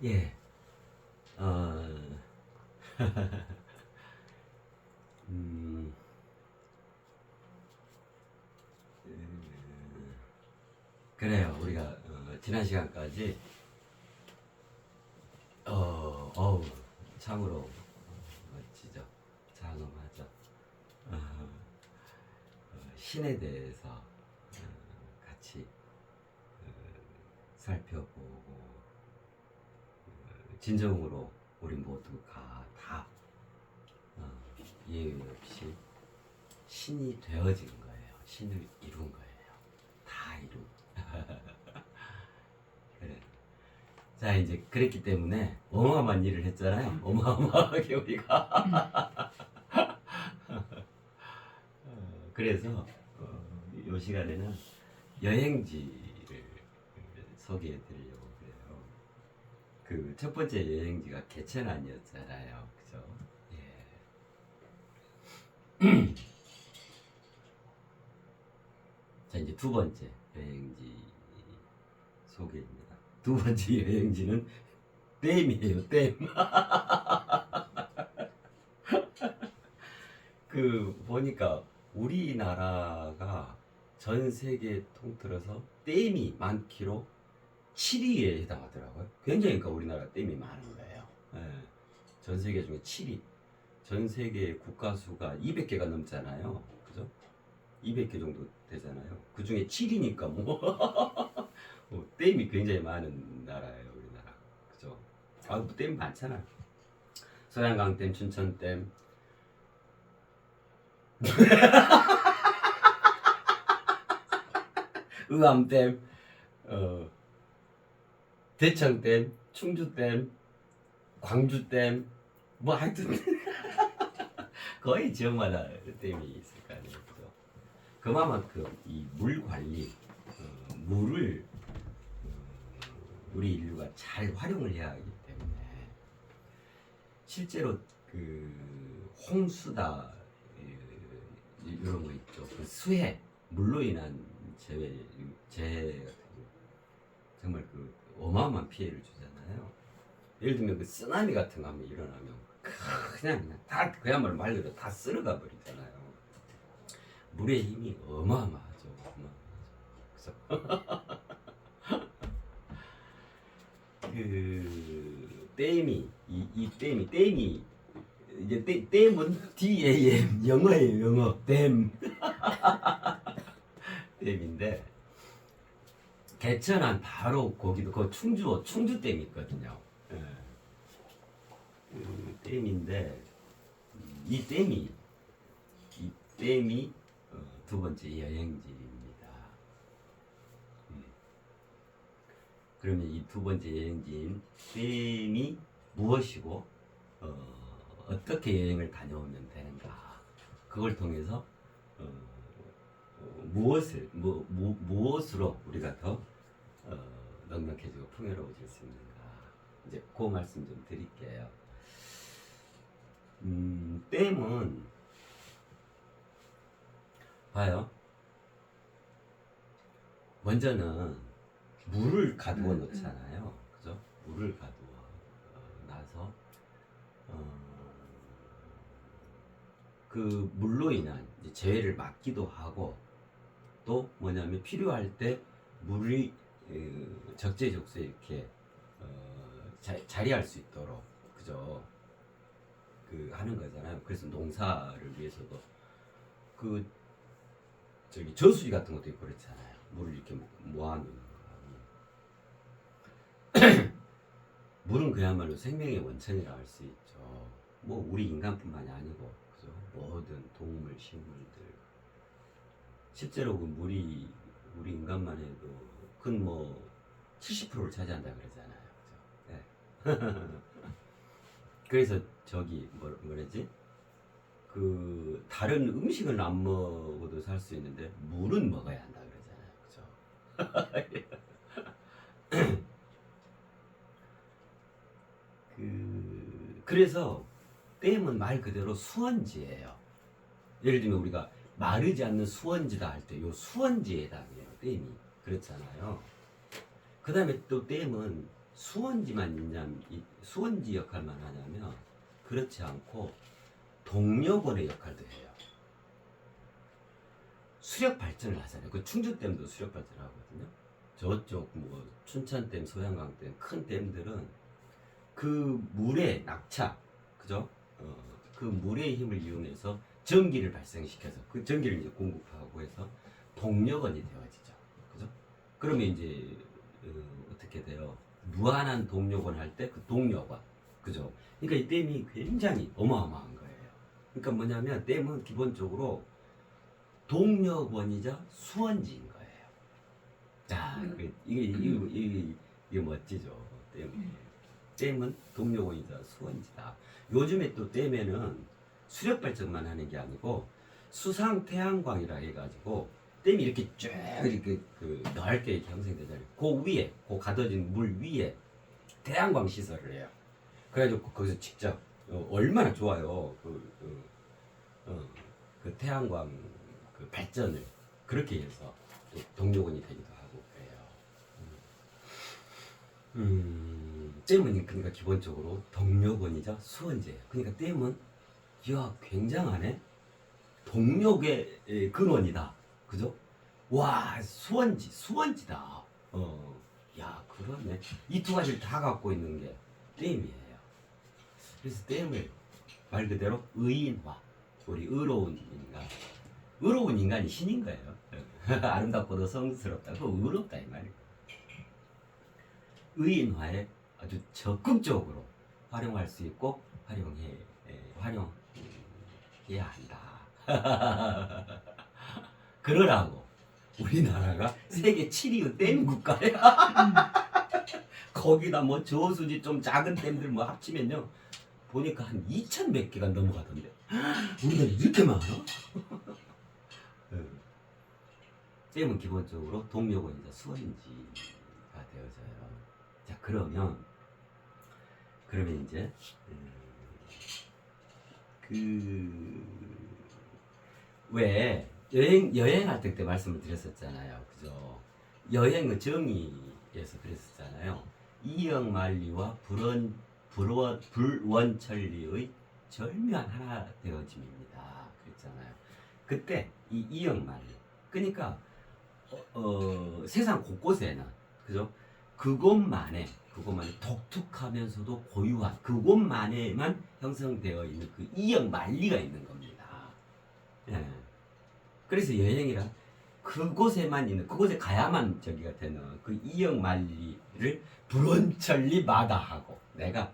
예. 어, 음, 그래요. 우리가 지난 시간까지 어우 참으로 멋지죠. 장엄하죠. 어, 신에 대해서 같이 살펴보고 진정으로 우리 모두가 다 예외 없이 신이 되어진 거예요. 신을 이룬 거예요. 다 이룬. 그래. 자, 이제 그랬기 때문에 어마어마한 일을 했잖아요. 어마어마하게 우리가. 그래서 이 시간에는 여행지를 소개해 드리려고 그래요. 그 첫 번째 여행지가 개천안이었잖아요. 그죠? 예. 자, 이제 두 번째 여행지 소개입니다. 두 번째 여행지는 댐이에요, 댐. 그 보니까 우리나라가 전 세계 통틀어서 댐이 많기로 7위에 해당하더라고요. 굉장히 그러니까 우리나라 댐이 많은 거예요. 예. 전 세계 중에 7위. 전 세계 국가 수가 200개가 넘잖아요. 그죠? 200개 정도 되잖아요. 그 중에 7위니까 뭐, 댐이 굉장히 많은 나라예요, 우리나라. 그죠? 아, 댐 많잖아. 소양강댐, 춘천댐, 의암댐, 어, 대청댐, 충주댐, 광주댐, 뭐 하여튼 거의 지역마다 댐이 있을 거 아니에요. 그죠? 그만큼 이 물 관리, 물을 우리 인류가 잘 활용을 해야 하기 때문에 실제로 그 홍수다 이런 거 있죠. 그 수해 물로 인한 재해 같은 거 정말 그 어마어마한 피해를 주잖아요. 예를 들면 그 쓰나미 같은 거 한번 일어나면 그냥 다 그야말로 말 그대로 다 쓸어가 버리잖아요. 물의 힘이 어마어마하죠. 어마어마하죠. 그래서 그 댐이 이 댐이 이제 댐은 DAM 영어예요. 영어 댐. 댐인데 개천안 바로 거기도 그 충주댐이 있거든요. 예. 그 댐인데 이 댐이 두 번째 여행지입니다. 그러면 이 두 번째 여행지인 댐이 무엇이고 어떻게 여행을 다녀오면 되는가? 그걸 통해서 무엇으로 우리가 더 넉넉해지고 풍요로워질 수 있는가? 이제 그 말씀 좀 드릴게요. 댐은 봐요. 먼저는 물을 가두어 놓잖아요. 그죠? 물을 가두어 놔서 그 물로 인한 이제 재해를 막기도 하고 또 뭐냐면 필요할 때 물이 적재적소에 이렇게 자리할 수 있도록 그죠? 그 하는 거잖아요. 그래서 농사를 위해서도 그 저기 저수지 같은 것도 있고 그렇잖아요. 물을 이렇게 모아놓는 물은 그야말로 생명의 원천이라 할 수 있죠. 뭐 우리 인간뿐만이 아니고 그죠? 모든 동물, 식물들 실제로 그 물이 우리 인간만 해도 큰 뭐 70%를 차지한다 그러잖아요. 그죠? 네. 그래서 저기 뭐라지? 그 다른 음식은 안 먹어도 살 수 있는데 물은 먹어야 한다 그러잖아요. 그죠? 그래서 댐은 말 그대로 수원지예요. 예를 들면 우리가 마르지 않는 수원지다 할 때 요 수원지에 해당해요. 댐이 그렇잖아요. 그 다음에 또 댐은 수원지 역할만 하냐면 그렇지 않고 동력원의 역할도 해요. 수력 발전을 하잖아요. 그 충주댐도 수력 발전을 하거든요. 저쪽 뭐 춘천댐, 소양강댐 큰 댐들은 그 물의 낙차, 그죠? 그 물의 힘을 이용해서 전기를 발생시켜서 그 전기를 이제 공급하고 해서 동력원이 되어지죠. 그죠? 그러면 이제 어떻게 돼요? 무한한 동력원 할 때 그 동력원, 그죠? 그러니까 이 댐이 굉장히 어마어마한 거예요. 그러니까 뭐냐면 댐은 기본적으로 동력원이자 수원지인 거예요. 자, 이게 멋지죠. 댐은 동력원이자 수원지다. 요즘에 또 댐에는 수력 발전만 하는 게 아니고 수상 태양광이라 해가지고 댐이 이렇게 쭉 이렇게 그 넓게 이렇게 형성되잖아요. 그 위에, 그 가둬진 물 위에 태양광 시설을 해요. 그래가지고 거기서 직접 얼마나 좋아요. 그 태양광 그 발전을 그렇게 해서 또 동력원이 되기도 하고 그래요. 댐은 그러니까 기본적으로 동력원이자 수원지예요. 그러니까 댐은 야 굉장하네. 동력의 근원이다. 그죠? 와 수원지다. 야 그러네. 이 두 가지를 다 갖고 있는 게 댐이에요. 그래서 댐을 말 그대로 의인화. 우리 의로운 인간이 신인 거예요. 아름답고도 성스럽다고 의롭다 이 말이에요. 의인화에 아주 적극적으로 활용할 수 있고 활용해야 한다. 그러라고 우리나라가 세계 7위 댐 국가야. 거기다 뭐 저수지 좀 작은 댐들 뭐 합치면요 보니까 한 2,000 몇 개가 넘어가던데. 우리나라 이렇게 많아? 댐은 기본적으로 동력원이자 수원지가 되어져요. 자 그러면 이제 왜 여행할 때 말씀을 드렸었잖아요. 그죠? 여행의 정의에서 그랬었잖아요. 이영만리와 불원천리의 절묘한 하나 되어짐입니다. 그랬잖아요. 그때 이 이영만리 그러니까 세상 곳곳에는 그죠? 그곳만의 독특하면서도 고유한 그곳만에만 형성되어 있는 그 이영만리가 있는 겁니다. 예. 그래서 여행이란 그곳에만 있는 그곳에 가야만 저기가 되는 그 이영만리를 불원천리 마다하고 내가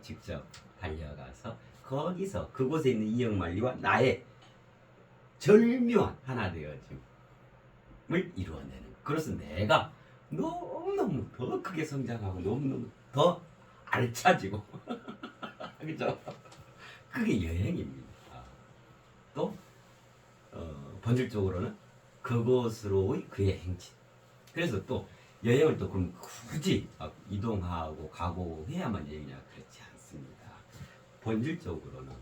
직접 달려가서 거기서 그곳에 있는 이영만리와 나의 절묘한 하나 되어짐을 이루어내는. 그래서 내가 너무너무 더 크게 성장하고 너무너무 더 알차지고 그죠? 그게 여행입니다. 또 본질적으로는 그곳으로의 그의 행진. 그래서 또 여행을 또 그럼 굳이 이동하고 가고 해야만 여행이냐 그렇지 않습니다. 본질적으로는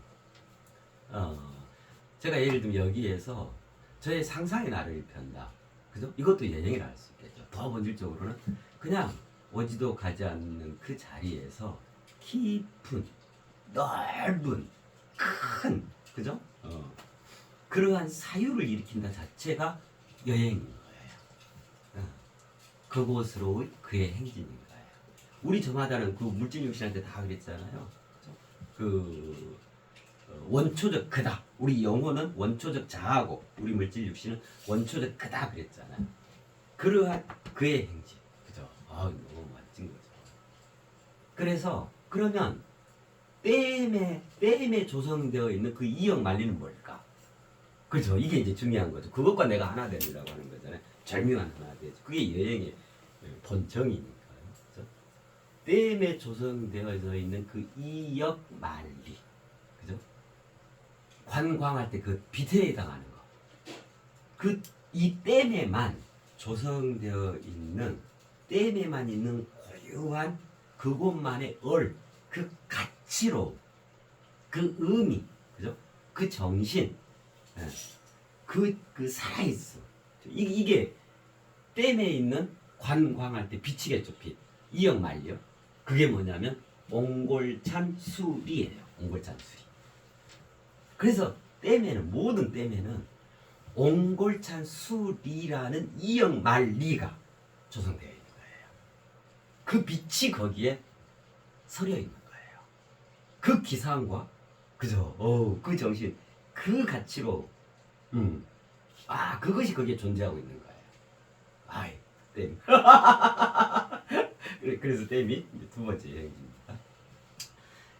제가 예를 들면 여기에서 저의 상상의 나를 편다. 그죠? 이것도 여행이라 할 수 있겠죠. 더 본질적으로는 그냥 오지도 가지 않는 그 자리에서 깊은 넓은 큰 그죠? 그러한 사유를 일으킨다 자체가 여행인 거예요. 그곳으로의 그의 행진인 거예요. 우리 저마다는 그 물질육신한테 다 그랬잖아요. 그 원초적 그다. 우리 영혼은 원초적 자아고 우리 물질육신은 원초적 그다 그랬잖아요. 그러한 그의 행진. 그죠? 너무 멋진 거죠. 그래서 그러면 댐에 조성되어 있는 그 이영만리는 뭘까? 그렇죠. 이게 이제 중요한 거죠. 그것과 내가 하나 되리라고 하는 거잖아요. 절묘한 하나 되죠. 그게 여행의 본정이니까요. 그렇죠? 댐에 조성되어져 있는 그 이역만리, 그죠? 관광할 때 그 비태에 해당하는 거. 그 이 댐에만 조성되어 있는 댐에만 있는 고유한 그곳만의 그 가치로, 그 의미, 그죠? 그 정신. 그 살아있어. 이게 댐에 있는 관광할 때 빛이겠죠, 빛. 이역 말이요. 그게 뭐냐면 옹골찬 수리예요. 옹골찬 수리. 그래서 댐에는 모든 댐에는 옹골찬 수리라는 이역 말리가 조성되어 있는 거예요. 그 빛이 거기에 서려 있는 거예요. 그 기상과 그죠? 그 정신, 그 가치로 그것이 거기에 존재하고 있는 거예요. 아이, 댐. 그래서 댐이 두 번째 여행지입니다.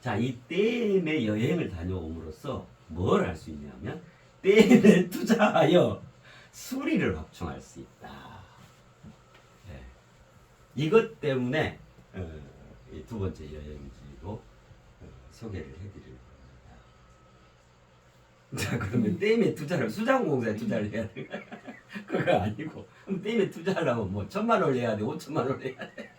자, 이 댐의 여행을 다녀옴으로써 뭘 할 수 있냐면 댐에 투자하여 수리를 확충할 수 있다. 네. 이것 때문에 이 두 번째 여행지로 소개를 해드릴 겁니다. 자, 그러면 댐에 투자를 수자원공사에 투자를 해야 돼. 그거 아니고 그럼 댐에 투자하려면 뭐 1,000만 원 내야 돼, 5,000만 원 내야 돼.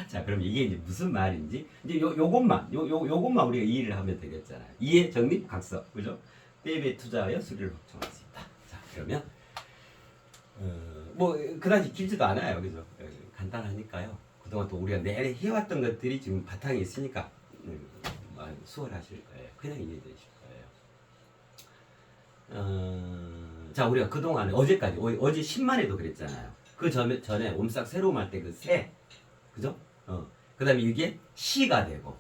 자, 그럼 이게 이제 무슨 말인지 이제 요것만 우리가 이해를 하면 되겠잖아요. 이해 정립 각서, 그죠? 댐에 투자하여 수리를 확충할 수 있다. 자, 그러면 뭐 그다지 길지도 않아요, 그죠? 간단하니까요. 그동안 또 우리가 내내 해왔던 것들이 지금 바탕에 있으니까 수월하실 거예요. 그냥 이해되실 거예요. 자, 우리가 그동안에 어제까지 어제 10만에도 그랬잖아요. 그 전에 옴싹 새로움 할 때 그 새, 그죠? 그 다음에 이게 시가 되고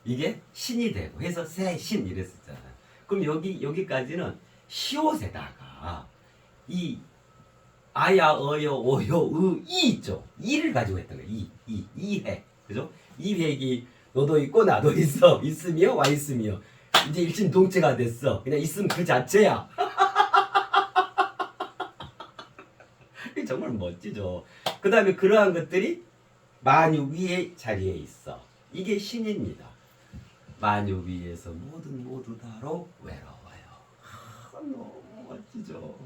이게 신이 되고 해서 새신 이랬었잖아요. 그럼 여기까지는 시옷에다가 이 아야 어여 오요 이 있죠. 이를 가지고 했던 거예요. 이해, 그죠? 이 획이 너도 있고 나도 있으며 와 있으며 이제 일심동체가 됐어. 그냥 있음 그 자체야. 정말 멋지죠. 그 다음에 그러한 것들이 만유 위의 자리에 있어. 이게 신입니다. 만유 위에서 모두 다로 외로워요. 너무 멋지죠.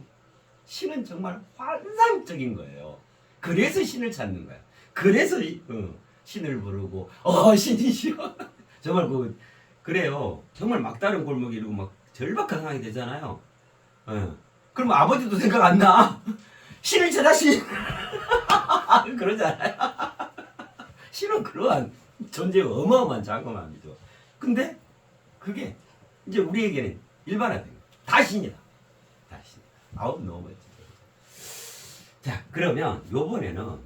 신은 정말 환상적인 거예요. 그래서 신을 찾는 거야. 그래서 신을 부르고 신이시여. 정말 그래요. 정말 막다른 골목에 이러고 막 절박한 상황이 되잖아요. 그럼 아버지도 생각 안 나. 신을 찾아 신. 그러잖아요. 신은 그러한 존재가 어마어마한 장엄함이죠. 근데 그게 이제 우리에게는 일반화된 거예요. 다 신이다. 다 신. 너무 멋지죠. 자, 그러면 요번에는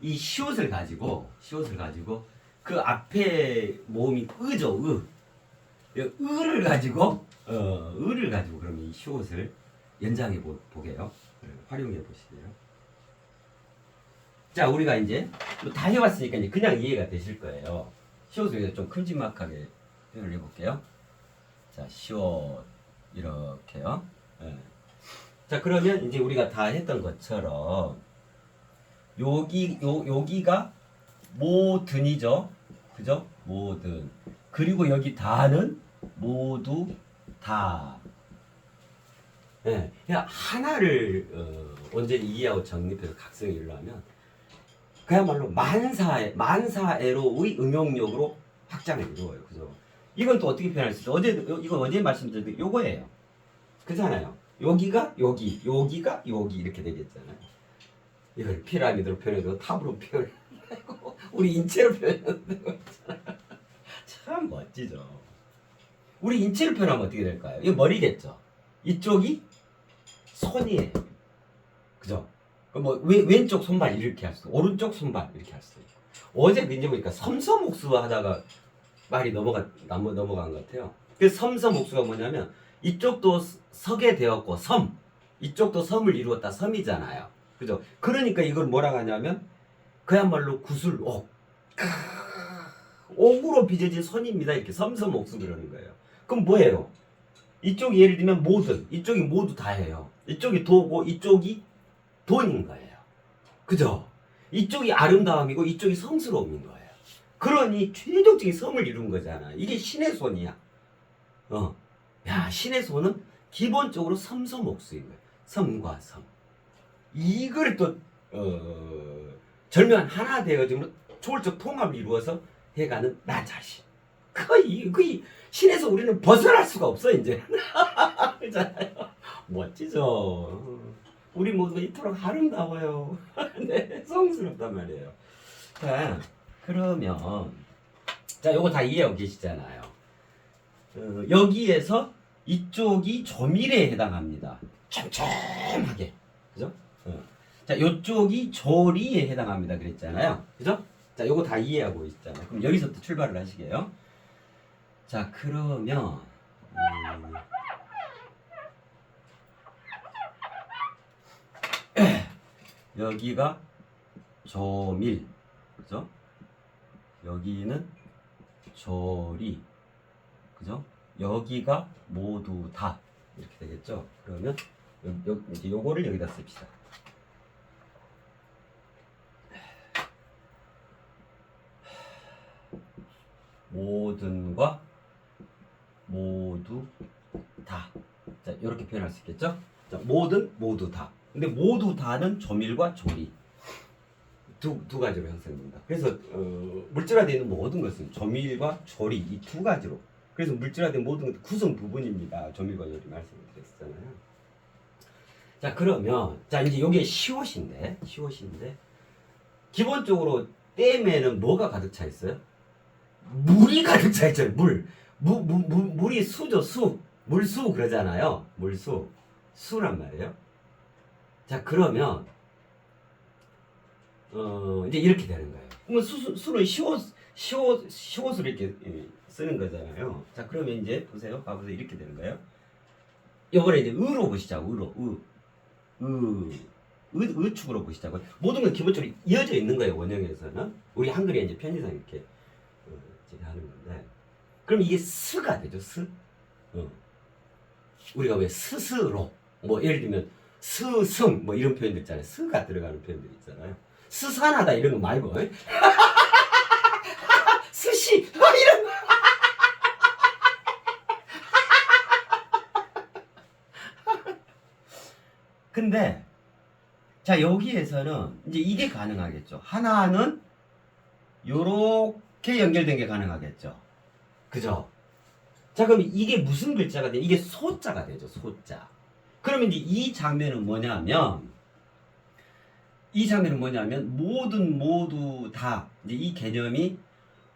이 시옷을 가지고 그 앞에 모음이 의죠. 의를 가지고 그러면 이 시옷을 연장해 보게요. 활용해 보시게요. 자, 우리가 이제 다 해왔으니까 이제 그냥 이해가 되실 거예요. 시옷을 좀 큼지막하게 표현을 해볼게요. 자, 시옷 이렇게요. 자, 그러면 이제 우리가 다 했던 것처럼 여기가 모든이죠, 그죠? 모든. 그리고 여기 다는 모두 다. 그냥 하나를 온전히 이해하고 정립해서 각성을 이루려면 그야말로 만사애로의 응용력으로 확장을 이루어요. 그죠? 이건 또 어떻게 표현할 수 있죠? 이건 어제 말씀드린 요거예요. 그렇잖아요. 여기가 여기, 여기가 여기 이렇게 되겠잖아요. 이걸 피라미드로 표현해도 탑으로 표현하고 우리 인체로 표현해도 있잖아요. 참 멋지죠. 우리 인체로 표현하면 어떻게 될까요? 이거 머리겠죠. 이쪽이 손이에요. 그죠? 뭐 왼쪽 손발 이렇게 할 수도, 오른쪽 손발 이렇게 할 수도 있고. 어제 이제 보니까 섬섬옥수 하다가 말이 넘어간 것 같아요. 그 섬섬옥수가 뭐냐면 이쪽도 서게 되었고 이쪽도 섬을 이루었다 섬이잖아요. 그죠? 그러니까 이걸 뭐라고 하냐면 그야말로 구슬옥, 옥으로 빚어진 손입니다. 이렇게 섬섬옥수 그러는 거예요. 그럼 뭐예요? 이쪽이 예를 들면 모든, 이쪽이 모두 다예요. 이쪽이 도고 이쪽이 돈인 거예요. 그죠? 이쪽이 아름다움이고 이쪽이 성스러움인 거예요. 그러니 최종적인 섬을 이룬 거잖아. 이게 신의 손이야. 신의 손은 기본적으로 섬섬옥수인 거예요. 섬과 섬. 이걸 또 절묘한 하나 되어지므로 초월적 통합을 이루어서 해가는 나 자신. 거의 신에서 우리는 벗어날 수가 없어 이제. 그렇잖아요. 멋지죠. 우리 모두 이토록 아름다워요. 네, 성스럽단 말이에요. 자, 그러면 자, 요거 다 이해하고 계시잖아요. 여기에서 이쪽이 조밀에 해당합니다. 촘촘하게. 그죠? 자, 요쪽이 조리에 해당합니다. 그랬잖아요. 그죠? 자, 요거 다 이해하고 있잖아요. 그럼 여기서부터 출발을 하시게요. 자, 그러면 여기가 조밀. 그죠? 여기는 조리. 그죠? 여기가 모두 다. 이렇게 되겠죠? 그러면 이제 요거를 여기다 씁시다. 모든과 모두 다. 자, 이렇게 표현할 수 있겠죠? 자, 모든, 모두 다. 근데 모두 다는 조밀과 조리. 두 가지로 형성됩니다. 그래서 물질화되어 있는 모든 것은 조밀과 조리 이 두 가지로. 그래서 물질화된 모든 것은 구성 부분입니다. 조밀과 조리 말씀드렸잖아요. 자, 그러면 자, 이제 요게 시옷인데 기본적으로 댐에는 뭐가 가득 차 있어요? 물이 가득 차 있죠. 물이 수죠. 물수 그러잖아요. 수란 말이에요. 자, 그러면 이제 이렇게 되는 거예요. 그러면 수는 시옷으로 이렇게 쓰는 거잖아요. 자, 그러면 이제 보세요. 봐보세요. 이렇게 되는 거예요. 요번에 이제 의로 보시자고. 의축으로 보시자고. 모든 건 기본적으로 이어져 있는 거예요. 원형에서는. 우리 한글에 이제 편의상 이렇게 하는 건데. 그럼 이게 스가 되죠. 우리가 왜 스스로 뭐 예를 들면 스승 뭐 이런 표현들 있잖아요. 스가 들어가는 표현들 있잖아요. 스산하다 이런 거 말고 스시 이런 거. 근데 자, 여기에서는 이제 이게 가능하겠죠. 하나는 요렇게 연결된 게 가능하겠죠. 그죠? 자, 그럼 이게 무슨 글자가 돼? 이게 소자가 되죠. 소자. 그러면 이제 이 장면은 뭐냐면 모두 다 이제 이 개념이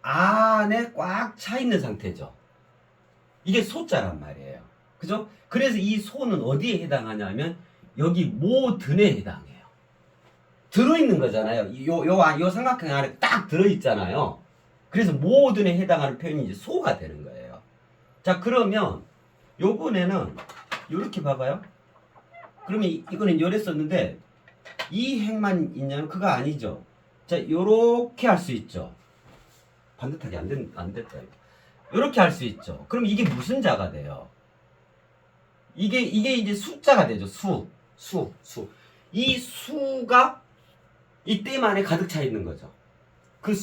안에 꽉 차 있는 상태죠. 이게 소자란 말이에요. 그죠? 그래서 이 소는 어디에 해당하냐면 여기 모든에 해당해요. 들어있는 거잖아요. 요 삼각형 안에 딱 들어있잖아요. 그래서 모든에 해당하는 표현이 이제 소가 되는 거예요. 자, 그러면 요번에는 요렇게 봐봐요. 그러면 이거는 열에 썼는데 이 행만 있냐면 그거 아니죠. 자, 요렇게 할 수 있죠. 반듯하게 안 됐다. 요렇게 할 수 있죠. 그럼 이게 무슨 자가 돼요? 이게 이제 숫자가 되죠. 수. 이 수가 이 댐 안에 가득 차 있는 거죠. 그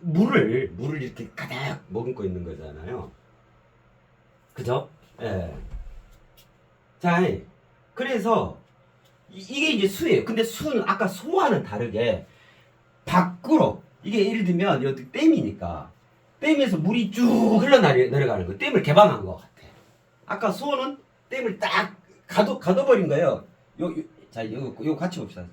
물을 이렇게 가득 머금고 있는 거잖아요. 그죠? 예. 자, 그래서 이게 이제 수예요. 근데 수는 아까 소와는 다르게 밖으로 이게 예를 들면 여기 댐이니까 댐에서 물이 쭉 흘러내려가는 거. 댐을 개방한 것 같아. 아까 소는 댐을 딱 가둬버린 거예요. 자, 요거 같이 봅시다.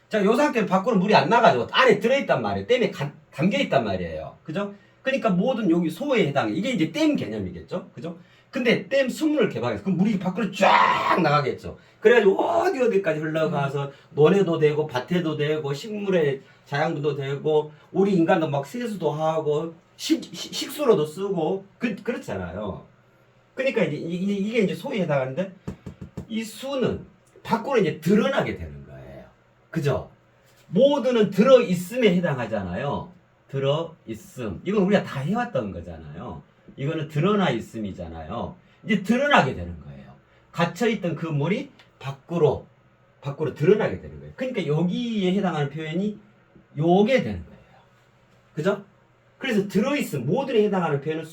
자, 요 상태로 밖으로 물이 안 나가죠. 안에 들어있단 말이에요. 댐에 담겨있단 말이에요. 그죠? 그러니까 모든 여기 소에 해당해. 이게 이제 댐 개념이겠죠? 그죠? 근데 댐 수문을 개방해서 그럼 물이 밖으로 쫙 나가겠죠. 그래가지고 어디까지 흘러가서 논에도 되고 밭에도 되고 식물의 자양분도 되고 우리 인간도 막 세수도 하고 식수로도 쓰고 그렇잖아요. 그러니까 이게 이제 소에 해당하는데 이 수는 밖으로 이제 드러나게 되는 거예요. 그죠? 모두는 들어있음에 해당하잖아요. 들어있음. 이건 우리가 다 해왔던 거잖아요. 이거는 드러나 있음이잖아요. 이제 드러나게 되는 거예요. 갇혀있던 그 물이 밖으로 드러나게 되는 거예요. 그러니까 여기에 해당하는 표현이 요게 되는 거예요. 그죠? 그래서 들어있음, 모든에 해당하는 표현은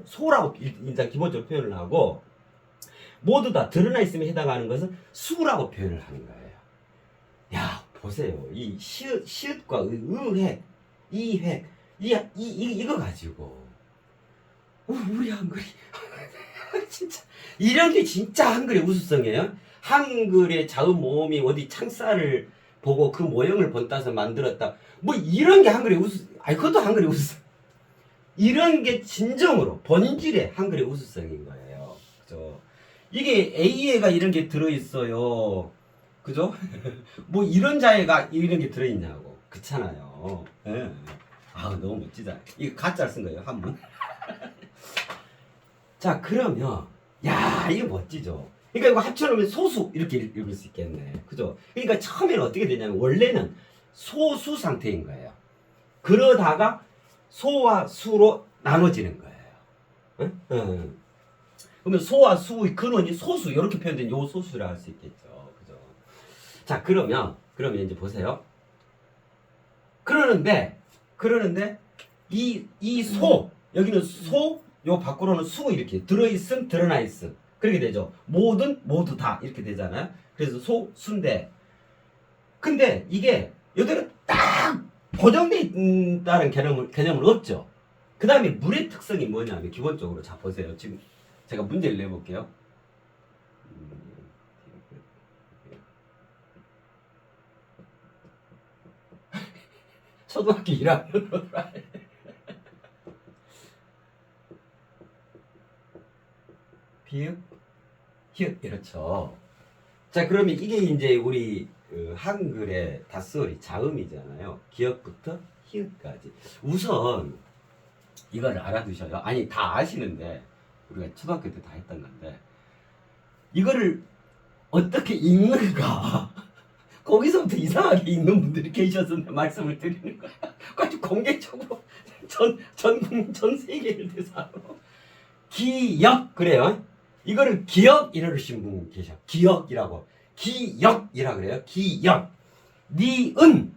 소라고 일단 기본적으로 표현을 하고 모두 다 드러나 있음에 해당하는 것은 수라고 표현을 하는 거예요. 야, 보세요. 이 시읒과 의획, 이획, 이거 가지고 우리 한글이 진짜 이런 게 진짜 한글의 우수성이에요. 한글의 자음 모음이 어디 창살을 보고 그 모형을 본따서 만들었다. 뭐 이런 게 한글의 아니 그것도 한글의 우수성. 이런 게 진정으로 본질의 한글의 우수성인 거예요. 그죠? 이게 A에가 이런 게 들어있어요. 그죠? 뭐 이런 자에가 이런 게 들어있냐고. 그렇잖아요. 예. 아 너무 멋지다. 이거 가짜를 쓴 거예요, 한문. 자, 그러면, 야, 이거 멋지죠? 그러니까 이거 합쳐놓으면 소수, 이렇게 읽을 수 있겠네. 그죠? 그러니까 처음에는 어떻게 되냐면, 원래는 소수 상태인 거예요. 그러다가 소와 수로 나눠지는 거예요. 응? 응. 그러면 소와 수의 근원이 소수, 이렇게 표현된 요 소수라 할 수 있겠죠. 그죠? 자, 그러면 이제 보세요. 그러는데, 이 소, 여기는 소, 요 밖으로는 수 이렇게 들어있음, 드러나 있음. 그렇게 되죠. 모든, 모두 다 이렇게 되잖아요. 그래서 소, 수인데. 근데 이게 여기는 딱 고정되어 있다는 개념은 없죠. 그 다음에 물의 특성이 뭐냐면 기본적으로 자 보세요. 지금 제가 문제를 내볼게요. 초등학교 1학년으로 비읍, 히읗 이렇죠. 자 그러면 이게 이제 우리 한글의 닷소리 자음이잖아요. 기역부터 히읗까지. 우선 이걸 알아두셔요. 아니 다 아시는데 우리가 초등학교 때 다 했던 건데 이거를 어떻게 읽는가 거기서부터 이상하게 읽는 분들이 계셔서 말씀을 드리는 거야. 아주 공개적으로 전 세계를 대상으로 기역 그래요. 이거를 기역 이러신 분 계셔. 기역이라고. 기역이라 그래요. 기역. 니은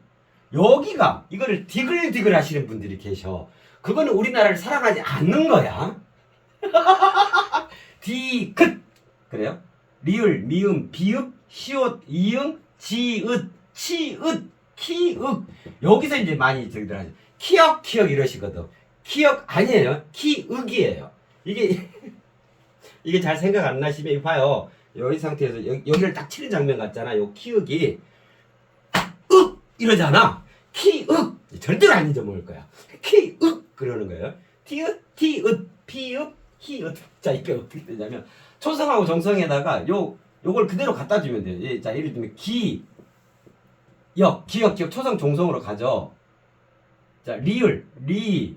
여기가 이거를 디글디글 하시는 분들이 계셔. 그거는 우리나라를 사랑하지 않는 거야. 디귿 그래요. 리을, 미음, 비읍, 시옷, 이응, 지읒, 치읒, 키읒. 여기서 이제 많이 저기들 하죠. 키역 이러시거든. 키역 아니에요. 키읒이에요. 이게 잘 생각 안 나시면 봐요. 여기 상태에서 여기를 딱 치는 장면 같잖아. 요 키읔이 윽 이러잖아. 키윽 절대로 안 잊어먹을 거야. 키윽 그러는 거예요. 티읕, 티읕, 피읕, 히읗. 자 이게 어떻게 되냐면 초성하고 정성에다가 요걸 그대로 갖다 주면 돼요. 예, 자 예를 들면 기역 초성 종성으로 가죠. 자 리을, 리을.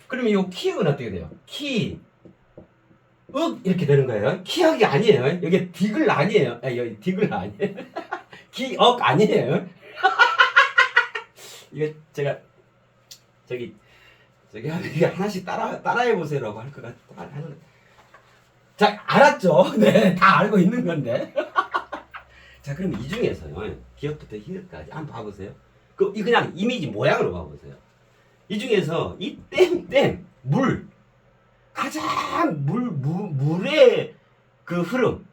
그러면 요 키읔은 어떻게 돼요? 윽 이렇게 되는 거예요. 키역이 아니에요. 여기 디글 아니에요. 여기 디글 아니에요. 기억 아니에요. 이거 제가 저기 이게 하나씩 따라해 보세요라고 할 것 같아. 자 알았죠? 네, 다 알고 있는 건데. 자 그럼 이 중에서요. 기역부터 히읗까지 한번 봐보세요. 그냥 이미지 모양으로 봐보세요. 이 중에서 이 땡땡 물 가장 물의 그 흐름,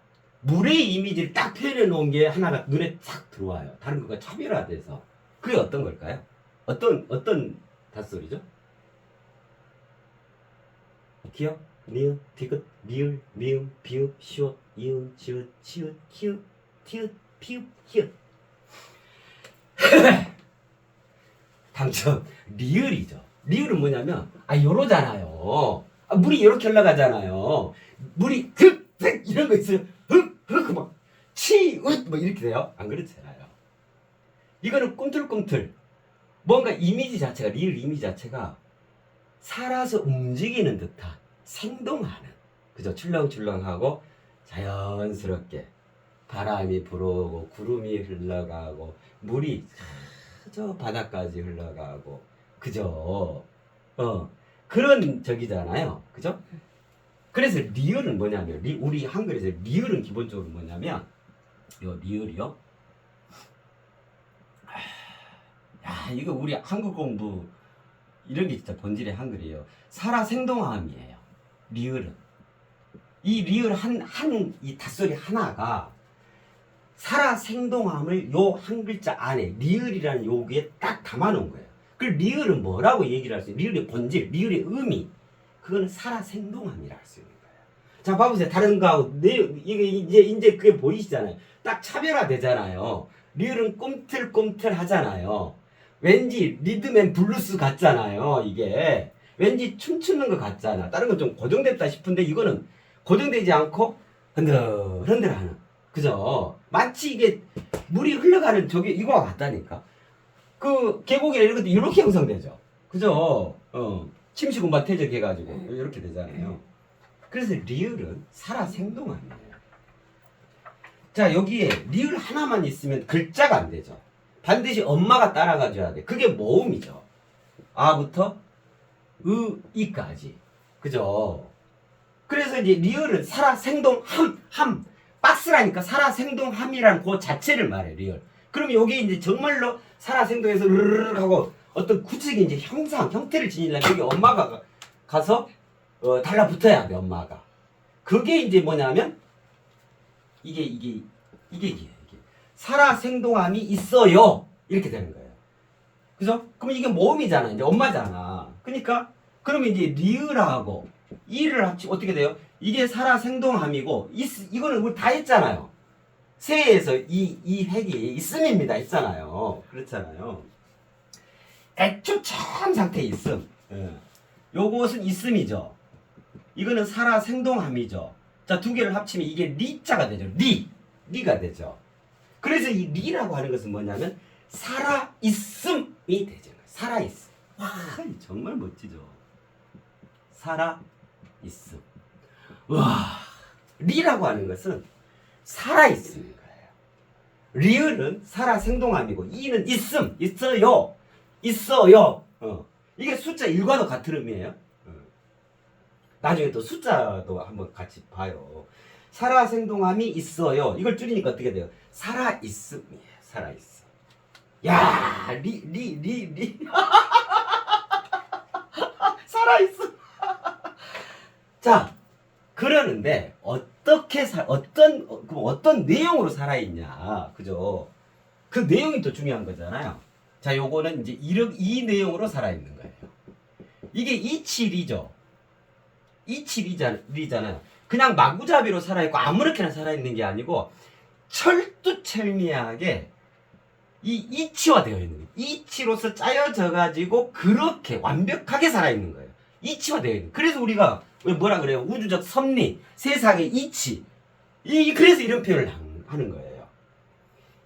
물의 이미지를 딱 표현해 놓은 게 하나가 눈에 싹 들어와요. 다른 것과 차별화돼서. 그게 어떤 걸까요? 어떤 닷소리죠? 기역, 니은, 디귿, 리을, 미음, 비읍, 시옷, 이응, 지읒, 치읒, 키읔, 티읒, 피읒, 히읗. 당첨 리을이죠. 리을은 뭐냐면 요러잖아요. 물이 이렇게 흘러가잖아요. 물이 이런 거 있어요. 막 치읒 뭐 이렇게 돼요. 안 그렇잖아요. 이거는 꿈틀꿈틀. 뭔가 이미지 자체가 리을 이미지 자체가 살아서 움직이는 듯한 생동하는 그죠? 출렁출렁하고 자연스럽게 바람이 불어오고 구름이 흘러가고 물이 저 바닥까지 흘러가고 그죠? 그런 적이잖아요. 그죠? 그래서 리을은 뭐냐면 우리 한글에서 리을은 기본적으로 뭐냐면 요 리을이요. 야 이거 우리 한글 공부 이런 게 진짜 본질의 한글이에요. 살아 생동함이에요. 리을은 이 리을 이 닷소리 하나가 살아 생동함을 요 한 글자 안에 리을이라는 요기에 딱 담아놓은 거예요. 그 리을은 뭐라고 얘기를 할 수 있어요? 리을의 본질, 리을의 의미 그거는 살아 생동함이라 할 수 있는 거예요. 자, 봐보세요. 다른 거하고 이게 이제 그게 보이시잖아요. 딱 차별화되잖아요. 리을은 꿈틀꿈틀 하잖아요. 왠지 리듬앤 블루스 같잖아요. 이게 왠지 춤추는 것 같잖아. 다른 건 좀 고정됐다 싶은데 이거는 고정되지 않고 흔들흔들하는. 그죠? 마치 이게 물이 흘러가는 저게 이거와 같다니까. 그 계곡이나 이런 것도 이렇게 형성되죠. 그죠? 침식운반 퇴적해가지고 이렇게 되잖아요. 그래서 리을은 살아생동함이에요. 자, 여기에 리을 하나만 있으면 글자가 안 되죠. 반드시 엄마가 따라가줘야 돼. 그게 모음이죠. 아부터 이까지. 그죠? 그래서 이제 리을은 살아생동함. 박스라니까 살아생동함이라는 그 자체를 말해, 리을. 그럼 여기 이제 정말로 살아생동해서 르르르 하고 어떤 구체적인 이제 형태를 지니려면 여기 엄마가 가서 달라붙어야 돼, 엄마가. 그게 이제 뭐냐면 이게 살아생동함이 있어요. 이렇게 되는 거예요. 그죠? 그럼 이게 모음이잖아. 이제 엄마잖아. 그러니까 그러면 이제 리을하고 이를 합치면 어떻게 돼요? 이게 살아생동함이고 이거는 우리 다 했잖아요. 세에서 이 획이 있음입니다. 있잖아요. 그렇잖아요. 애초 처음 상태에 있음. 예. 요것은 있음이죠. 이거는 살아생동함이죠. 자, 두 개를 합치면 이게 리자가 되죠. 리가 되죠. 그래서 이 리라고 하는 것은 뭐냐면 살아있음이 되죠. 살아있음. 와, 정말 멋지죠. 살아있음. 와, 리라고 하는 것은 살아있음인 거예요. 리을은 살아생동함이고 이는 있음, 있어요. 이게 숫자 1과도 같은 의미예요. 나중에 또 숫자도 한번 같이 봐요. 살아생동함이 있어요. 이걸 줄이니까 어떻게 돼요? 살아있음이에요. 살아있음. 야, 리. 살아있음. 자, 그러는데 어떤 내용으로 살아있냐, 그죠? 그 내용이 또 중요한 거잖아요. 자, 요거는 이제 이 내용으로 살아있는 거예요. 이게 이치리죠. 이치리잖아요. 그냥 마구잡이로 살아있고 아무렇게나 살아있는 게 아니고 철두철미하게 이 이치화되어 있는 거예요. 이치로서 짜여져 가지고 그렇게 완벽하게 살아있는 거예요. 이치화되어 있는. 그래서 우리가 뭐라 그래요? 우주적 섭리, 세상의 이치. 그래서 이런 표현을 하는 거예요.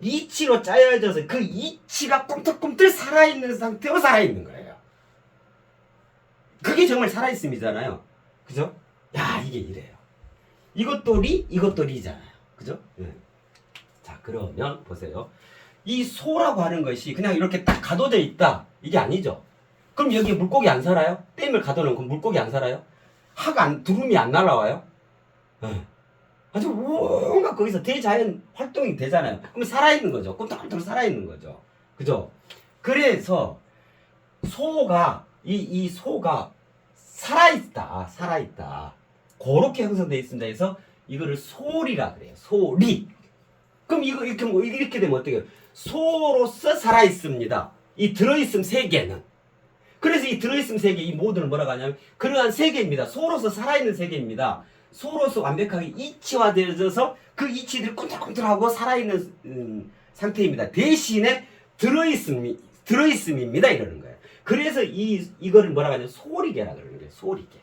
이치로 짜여져서 그 이치가 꿈틀꿈틀 살아있는 상태로 살아있는 거예요. 그게 정말 살아있음이잖아요. 그죠? 야, 이게 이래요. 이것도 리잖아요. 그죠? 네. 자, 그러면 보세요. 이 소라고 하는 것이 그냥 이렇게 딱 가둬져 있다. 이게 아니죠. 그럼 여기 물고기 안 살아요? 댐을 가둬놓고 물고기 안 살아요? 두rum이 안 날아와요? 네. 아주 뭔가 거기서 대자연 활동이 되잖아요. 그럼 살아있는 거죠. 꿈틀꿈틀 살아있는 거죠. 그죠? 그래서 이 소가 살아있다. 그렇게 형성되어 있습니다. 그래서 이거를 소리라 그래요. 소리. 그럼 이렇게 되면 어떻게 해요? 소로서 살아있습니다. 이 들어있음 세계는. 그래서 이 들어있음 세계, 이 모든을 뭐라고 하냐면 그러한 세계입니다. 소로서 살아있는 세계입니다. 소로서 완벽하게 이치화되어져서 그 이치들이 꿈틀꿈틀하고 살아있는 상태입니다. 대신에 들어있음입니다. 이러는 거예요. 그래서 이거를 뭐라고 하냐면 소리계라 그러는 거예요. 소리계.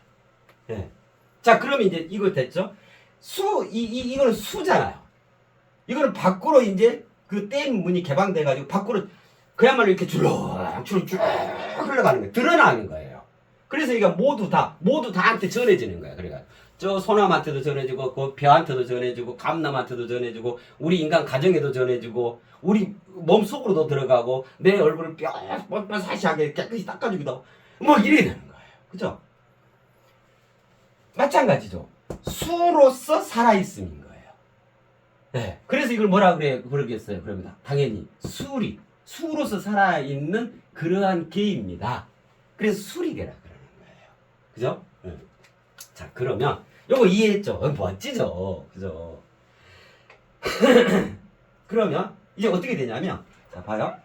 네. 자, 그러면 이제 이거 됐죠? 이거는 수잖아요. 이거는 밖으로 이제 그 댐 문이 개방돼가지고 밖으로 그야말로 이렇게 줄쭉 흘러가는 거예요. 드러나는 거예요. 그래서 이게 모두 다한테 전해지는 거예요. 그러니까 저 소남한테도 전해지고 그 벼한테도 전해지고 감남한테도 전해지고 우리 인간 가정에도 전해지고 우리 몸 속으로도 들어가고 내 얼굴을 뼈사시하게 깨끗이 닦아주기도 하고 뭐 이래야 되는 거예요. 그죠? 마찬가지죠. 수로서 살아있음인 거예요. 네. 그래서 이걸 뭐라 그러겠어요? 그러면 당연히 수로서 살아있는 그러한 개입니다. 그래서 수리개라 그러는 거예요. 그죠? 네. 자, 그러면 요거 이해했죠? 멋지죠? 그죠? 그러면 이제 어떻게 되냐면, 자, 봐요.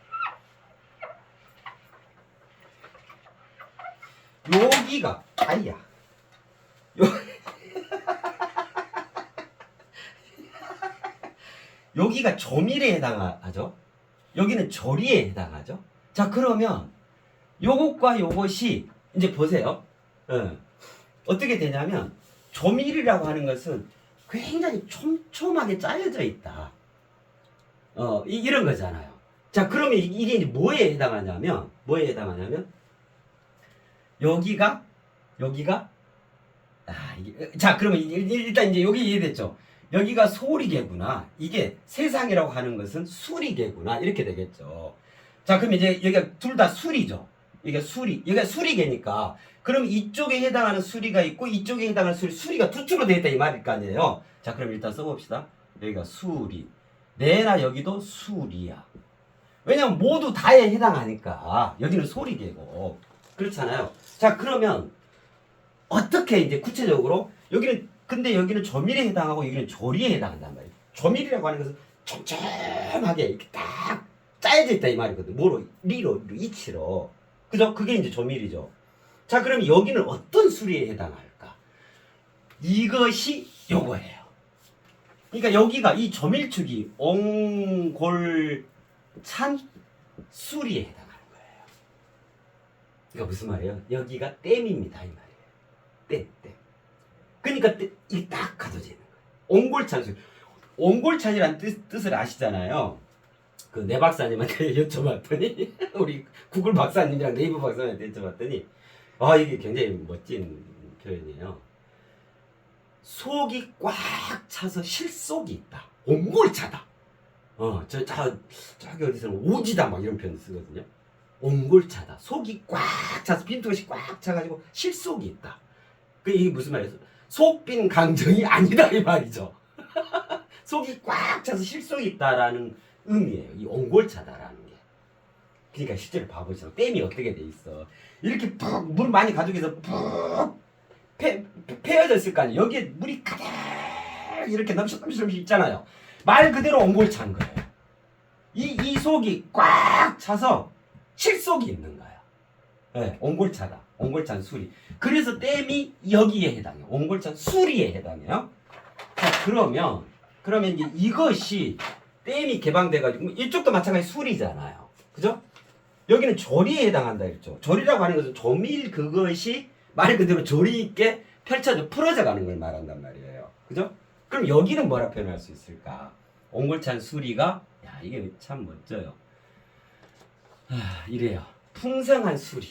여기가 아이야. 여기가 조밀에 해당하죠. 여기는 조리에 해당하죠. 자, 그러면 요것과 요것이 이제 보세요. 어떻게 되냐면 조밀이라고 하는 것은 굉장히 촘촘하게 짜여져 있다. 이런 거잖아요. 자, 그러면 이게 이제 뭐에 해당하냐면 여기가 자, 그러면 일단 이제 여기 이해됐죠? 여기가 소리개구나. 이게 세상이라고 하는 것은 수리개구나. 이렇게 되겠죠. 자, 그럼 이제 여기가 둘 다 수리죠. 여기가 수리개니까. 그럼 이쪽에 해당하는 수리가 있고 이쪽에 해당하는 수리가 두 축으로 되어 있다 이 말일 거 아니에요. 자, 그럼 일단 써봅시다. 여기가 수리. 내나 여기도 수리야. 왜냐면 모두 다에 해당하니까. 여기는 소리개고. 그렇잖아요. 자, 그러면 어떻게 이제 구체적으로 근데 여기는 조밀에 해당하고 여기는 조리에 해당한단 말이에요. 조밀이라고 하는 것은 촘촘하게 이렇게 딱 짜여져 있다 이 말이거든. 뭐로? 리로, 이치로. 그죠? 그게 이제 조밀이죠. 자, 그럼 여기는 어떤 수리에 해당할까? 이것이 요거예요. 그러니까 여기가 이 조밀축이 옹골찬 수리에 해당하는 거예요. 그러니까 무슨 말이에요? 여기가 댐입니다 이 말이에요. 댐. 그러니까 이 딱 가둬지는 거예요. 옹골찬 수리. 옹골찬이라는 뜻을 아시잖아요. 그 내 박사님한테 여쭤봤더니 우리 구글 박사님이랑 네이버 박사님한테 여쭤봤더니 이게 굉장히 멋진 표현이에요. 속이 꽉 차서 실속이 있다. 옹골차다. 저기 어디서는 오지다 막 이런 표현 쓰거든요. 옹골차다. 속이 꽉 차서 빈틈없이 꽉 차가지고 실속이 있다. 이게 무슨 말이에요? 속빈 강정이 아니다 이 말이죠. 속이 꽉 차서 실속이 있다라는 의미예요. 이 옹골차다라는 게. 그러니까 실제로 봐보세요. 댐이 어떻게 돼 있어. 이렇게 푹 물 많이 가지고 해서 푹 패여져 있을 거 아니에요. 여기에 물이 가득 이렇게 넘쳐 있잖아요. 말 그대로 옹골찬 거예요. 이 속이 꽉 차서 실속이 있는 거예요. 네, 옹골차다. 옹골찬 수리. 그래서 댐이 여기에 해당해요. 옹골찬 수리에 해당해요. 자, 그러면 이제 이것이 댐이 개방돼가지고 이쪽도 마찬가지 수리잖아요. 그죠? 여기는 조리에 해당한다 했죠. 조리라고 하는 것은 조밀 그것이 말 그대로 조리 있게 펼쳐져 풀어져 가는 걸 말한단 말이에요. 그죠? 그럼 여기는 뭐라 표현할 수 있을까? 옹골찬 수리가 이게 참 멋져요. 이래요. 풍성한 수리.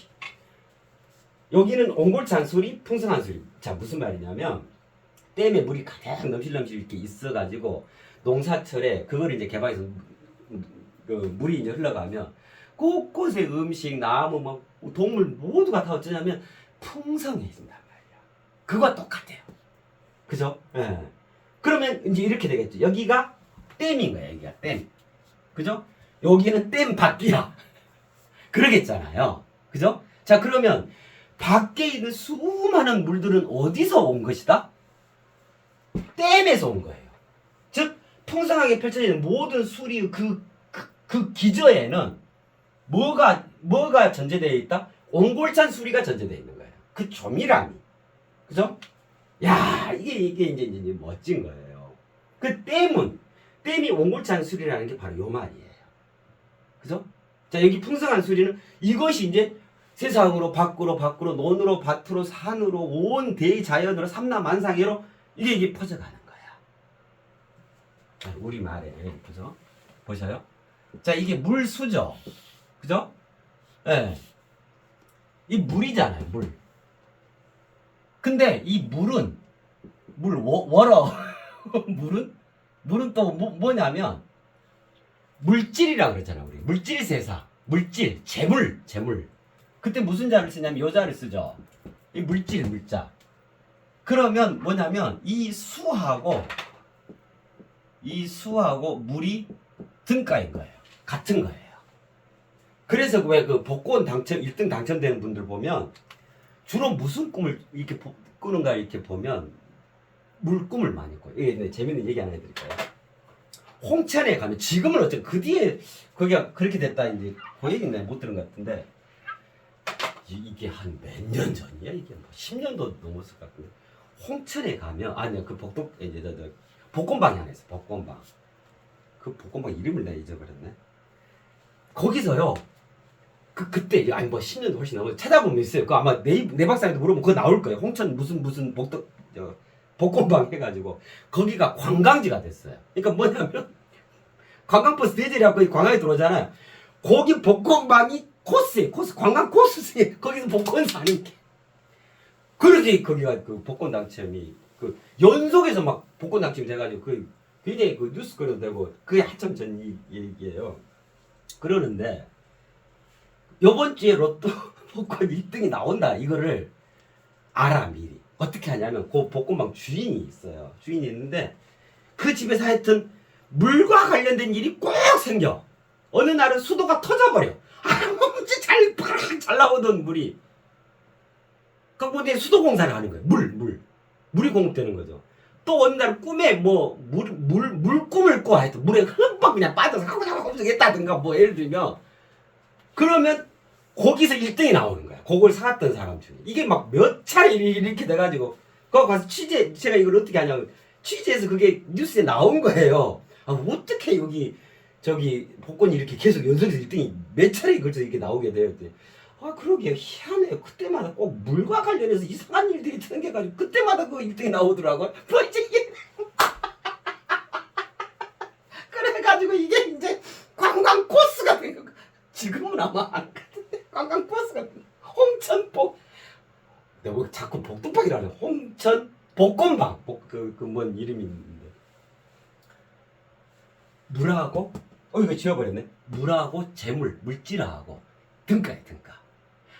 여기는 옹골찬 수리, 풍성한 수리. 자, 무슨 말이냐면 댐에 물이 가득 넘실넘실 이렇게 있어가지고 농사철에 그걸 이제 개방해서 그 물이 이제 흘러가면 곳곳에 음식, 나무, 뭐 동물 모두가 다 어쩌냐면 풍성해진단 말이야. 그거와 똑같아요. 그죠? 예. 그러면 이제 이렇게 되겠죠. 여기가 댐인 거야. 여기가 댐. 그죠? 여기는 댐 밖이야. 그러겠잖아요. 그죠? 자, 그러면 밖에 있는 수많은 물들은 어디서 온 것이다? 댐에서 온 거예요. 즉 풍성하게 펼쳐지는 모든 수리의 그 기저에는 뭐가 전제되어 있다? 옹골찬 수리가 전제되어 있는 거예요. 그 조밀함이. 그죠? 이게 이제 멋진 거예요. 그 댐이 옹골찬 수리라는 게 바로 요 말이에요. 그죠? 자, 여기 풍성한 수리는 이것이 이제 세상으로 밖으로 논으로 밭으로 산으로 온 대자연으로 삼라만상으로 이게 퍼져가는 거야. 자, 우리 말에. 그죠? 보셔요? 자, 이게 물수죠. 그죠? 예. 이 물이잖아요, 물. 근데 이 물은 월어 물은 또 뭐냐면 물질이라고 그랬잖아. 우리 물질 세사, 물질, 재물. 그때 무슨 자를 쓰냐면 요 자를 쓰죠. 이 물자. 그러면 뭐냐면 이 수하고 물이 등가인 거예요. 같은 거예요. 그래서 왜 그 복권 1등 당첨되는 분들 보면 주로 무슨 꿈을 이렇게 꾸는가 이렇게 보면 물 꿈을 많이 꿔요. 이게 재밌는 얘기 하나 해드릴까요? 홍천에 가면 지금은 어쨌든 그 뒤에 거기가 그렇게 됐다 이제 그 얘기는 못 들은 것 같은데 이게 한 몇 년 전이야? 이게 뭐 10년도 넘었을 것 같은데 홍천에 가면 그 복덕 이제 복권방이 하나 있어. 복권방. 그 볶음밥 이름을 내가 잊어버렸네. 거기서요. 그때 아니 뭐 10년도 훨씬 넘어 찾아보면 있어요. 그 아마 내 박사님도 물어보면 그거 나올 거예요. 홍천 무슨 복덕 볶음방 해가지고 거기가 관광지가 됐어요. 그러니까 뭐냐면 관광버스 대절해갖고 관광에 들어오잖아요. 거기 볶음방이 코스에 코스 관광 코스에 거기서 복권 사는 게 그렇게 거기가 그 복권 당첨이 그 연속해서 막 복권 당첨이 돼가지고 그 굉장히 그 뉴스 거려도 되고 그게 한참 전 얘기예요. 그러는데 요번 주에 로또 복권 1등이 나온다 이거를 알아 미리. 어떻게 하냐면 그 복권방 주인이 있어요. 주인이 있는데 그 집에서 하여튼 물과 관련된 일이 꼭 생겨. 어느 날은 수도가 터져버려. 아무지 잘 나오던 물이 그런데 수도 공사를 하는 거예요. 물이 공급되는 거죠. 또 어느 날 꿈에 뭐 물꿈을 꿔 하여튼 물에 흠뻑 그냥 빠져서 했다든가 뭐 예를 들면 그러면 거기서 1등이 나오는 거야. 그걸 사왔던 사람 중에. 이게 막 몇 차례 이렇게 돼가지고 거기 가서 제가 이걸 어떻게 하냐면 취재해서 그게 뉴스에 나온 거예요. 아, 어떻게 여기 저기 복권이 이렇게 계속 연속해서 1등이 몇 차례에 걸쳐 이렇게 나오게 돼요. 아, 그러게 희한해요. 그때마다 꼭 물과 관련해서 이상한 일들이 생겨가지고 그때마다 그 1등이 나오더라고요. 뭐 이게 그래가지고 이게 이제 관광 코스가 된 거. 지금은 아마 안 같은데 관광 코스가 홍천복 내가 자꾸 복덕방이라네. 홍천 복권방 뭔 이름이 있는데 물하고 이거 지워버렸네. 물하고 재물 물질하고 등가에 등가.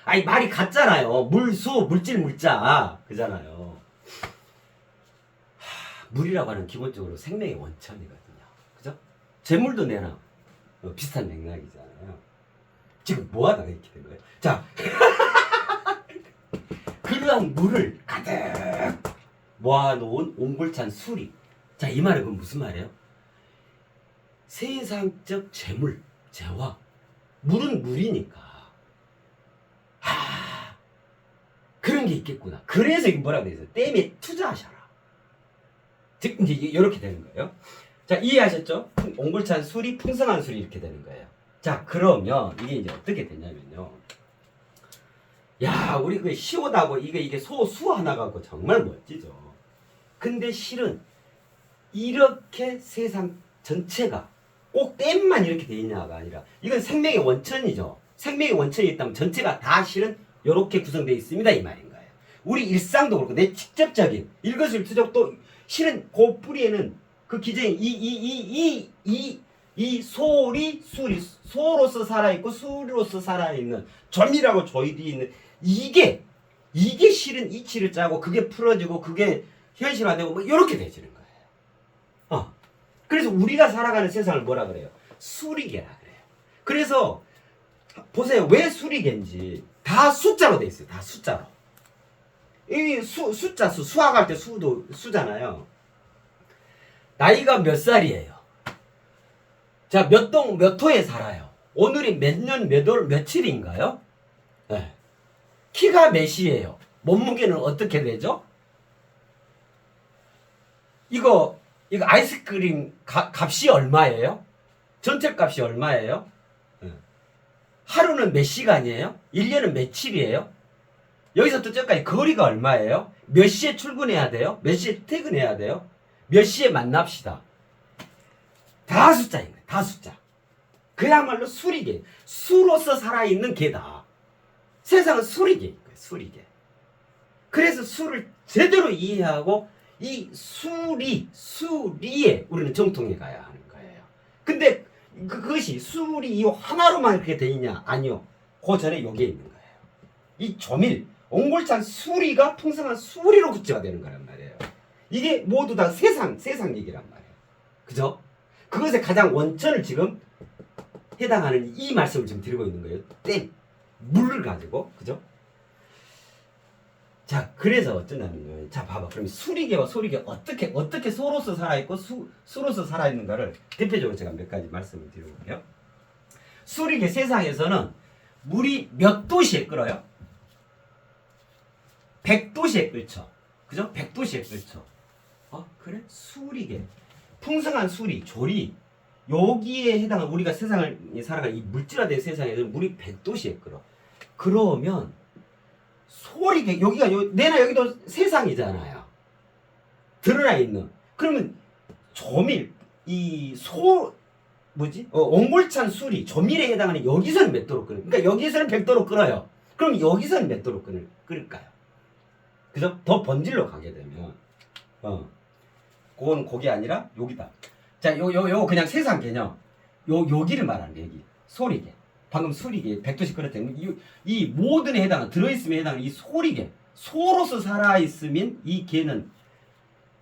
아니 말이 같잖아요. 물수 물질 물자 그잖아요. 물이라고 하는 기본적으로 생명의 원천이거든요. 그죠? 재물도 내나 비슷한 맥락이잖아요. 지금 뭐하다가 이렇게 된 거예요? 자 그러한 물을 가득 모아놓은 옹골찬 수리. 자, 이 말은 그럼 무슨 말이에요? 세상적 재물, 재화. 물은 물이니까. 그런 게 있겠구나. 그래서 이게 뭐라고 되어 있어요? 댐에 투자하셔라. 즉, 이제 이렇게 되는 거예요. 자, 이해하셨죠? 옹골찬 수리, 풍성한 수리 이렇게 되는 거예요. 자, 그러면 이게 이제 어떻게 되냐면요. 야, 우리 그 시오다고 이게 소수 하나 갖고 정말 멋지죠. 근데 실은 이렇게 세상 전체가 꼭 댐만 이렇게 돼 있냐가 아니라 이건 생명의 원천이죠. 생명의 원천이 있다면 전체가 다 실은 이렇게 구성되어 있습니다 이 말인 거예요. 우리 일상도 그렇고 내 직접적인 일거수일투족도 실은 그 뿌리에는 그 기저인 이 소리 수리 소로서 살아있고 수리로서 살아있는 점이라고 조이되어 있는 이게 실은 이치를 짜고 그게 풀어지고 그게 현실화되고 뭐 이렇게 되지는 거예요. 그래서 우리가 살아가는 세상을 뭐라 그래요? 수리계라 그래요. 그래서 보세요. 왜 수리계인지 다 숫자로 돼 있어요. 다 숫자로. 이 숫자 수학할 때 수도 수잖아요. 나이가 몇 살이에요? 자, 몇 호에 살아요? 오늘이 몇 년 몇 월 며칠인가요? 네. 키가 몇이에요? 몸무게는 어떻게 되죠? 이거 아이스크림 값이 얼마예요? 전체 값이 얼마예요? 하루는 몇 시간이에요? 1년은 며칠이에요? 여기서 또 저까지 거리가 얼마예요? 몇 시에 출근해야 돼요? 몇 시에 퇴근해야 돼요? 몇 시에 만납시다. 다 숫자인 거예요. 다 숫자. 그야말로 수리계. 수로서 살아있는 개다. 세상은 수리계인 거예요. 수리계. 그래서 수를 제대로 이해하고 이 수리에 우리는 정통에 가야 하는 거예요. 근데 그것이 수리 이 하나로만 그렇게 돼 있냐? 아니요. 그 전에 요게 있는 거예요. 이 조밀, 옹골찬 수리가 풍성한 수리로 구체가 되는 거란 말이에요. 이게 모두 다 세상 얘기란 말이에요. 그죠? 그것의 가장 원천을 지금 해당하는 이 말씀을 지금 드리고 있는 거예요. 물을 가지고. 그죠? 자, 그래서 어쩌냐면요. 자, 봐봐. 그럼 수리계와 소리계 어떻게 소로서 살아있고 수로서 살아있는가를 대표적으로 제가 몇 가지 말씀을 드려볼게요. 수리계 세상에서는 물이 몇 도시에 끓어요? 100도시에 끓죠. 그죠? 100도시에 끓죠. 그래? 수리계. 풍성한 수리, 조리. 여기에 해당한 우리가 세상을 살아가는 이 물질화된 세상에서 물이 100도씨에 끓어. 그러면 소리가 여기가 내나 여기도 세상이잖아요. 드러나 있는. 그러면 조밀 원골찬 술이 조밀에 해당하는 여기서는 몇 도로 끓어요? 그러니까 여기서는 100도로 끓어요. 그럼 여기서는 몇 도로 끓을까요? 그죠? 더 본질로 가게 되면 그건 그게 아니라 여기다. 자, 요 그냥 세상 개념. 여기를 말하는 여기. 소리개. 방금 소리개 100도씩 끓였더니 이 모든 에 해당하는 들어있음에 해당하는 이 소리개. 소로서 살아있으면 이 개는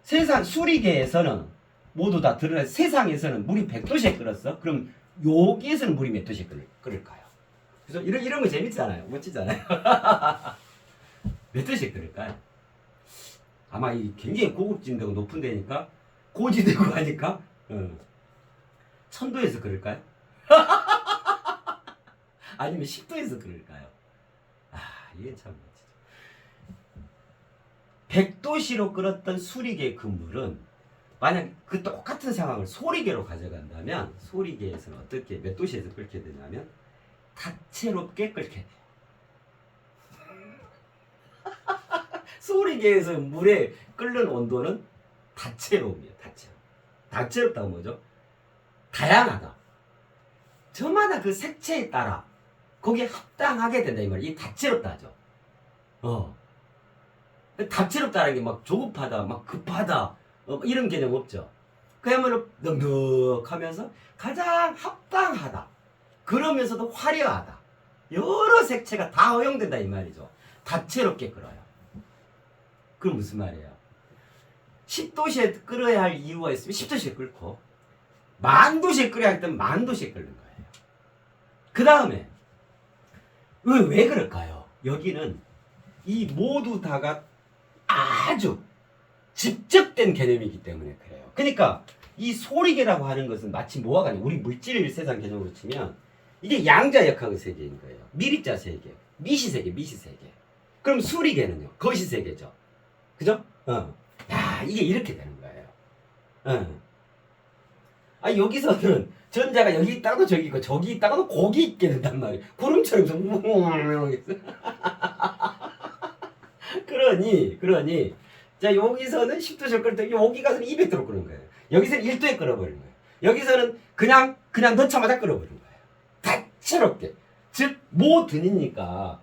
세상 수리개에서는 모두 다 드러나 세상에서는 물이 100도씩 끓었어. 그럼 여기에서는 물이 몇 도씩 끓을까요? 그래서 이런 거 재밌잖아요. 멋지잖아요. 몇 도씩 끓을까요? 아마 이 굉장히 고급진데고 높은 데니까 고지되고 하니까 1000도에서 끓을까요? 아니면 10도에서 끓을까요? 이게 참 멋지죠. 100도씨로 끓었던 수리개 그 물은 만약 그 똑같은 상황을 소리개로 가져간다면 소리개에서는 어떻게 몇 도씨에서 끓게 되냐면 다채롭게 끓게 돼요. 소리개에서 물에 끓는 온도는 다채로움이에요. 다채롭다고 뭐죠? 다양하다. 저마다 그 색채에 따라 거기에 합당하게 된다 이 말이에요. 이 다채롭다죠. 다채롭다는 게 막 조급하다, 막 급하다 이런 개념 없죠. 그야말로 넉넉하면서 가장 합당하다. 그러면서도 화려하다. 여러 색채가 다 허용된다 이 말이죠. 다채롭게 끓어요. 그럼 무슨 말이에요? 10도씨에 끓어야 할 이유가 있으면 10도씨에 끓고 10,000도씨에 끓여야 할 때는 10,000도씨에 끓는 거예요. 그 다음에 왜 그럴까요? 여기는 이 모두 다가 아주 직접된 개념이기 때문에 그래요. 그러니까 이 소리개라고 하는 것은 마치 뭐와 같냐? 우리 물질 세상 개념으로 치면 이게 양자역학의 세계인 거예요. 미립자 세계, 미시세계. 그럼 수리개는요? 거시세계죠. 그죠? 이게 이렇게 되는 거예요. 여기서는 전자가 여기 있다가도 저기 있고 저기 있다가도 거기 있게 된단 말이에요. 구름처럼 그러니 자 여기서는 10도씩 끓을 때 여기 가서는 200도로 끓는 거예요. 여기서는 1도에 끓어버리는 거예요. 여기서는 그냥 넣자마자 끓어버리는 거예요. 다채롭게. 즉 모든이니까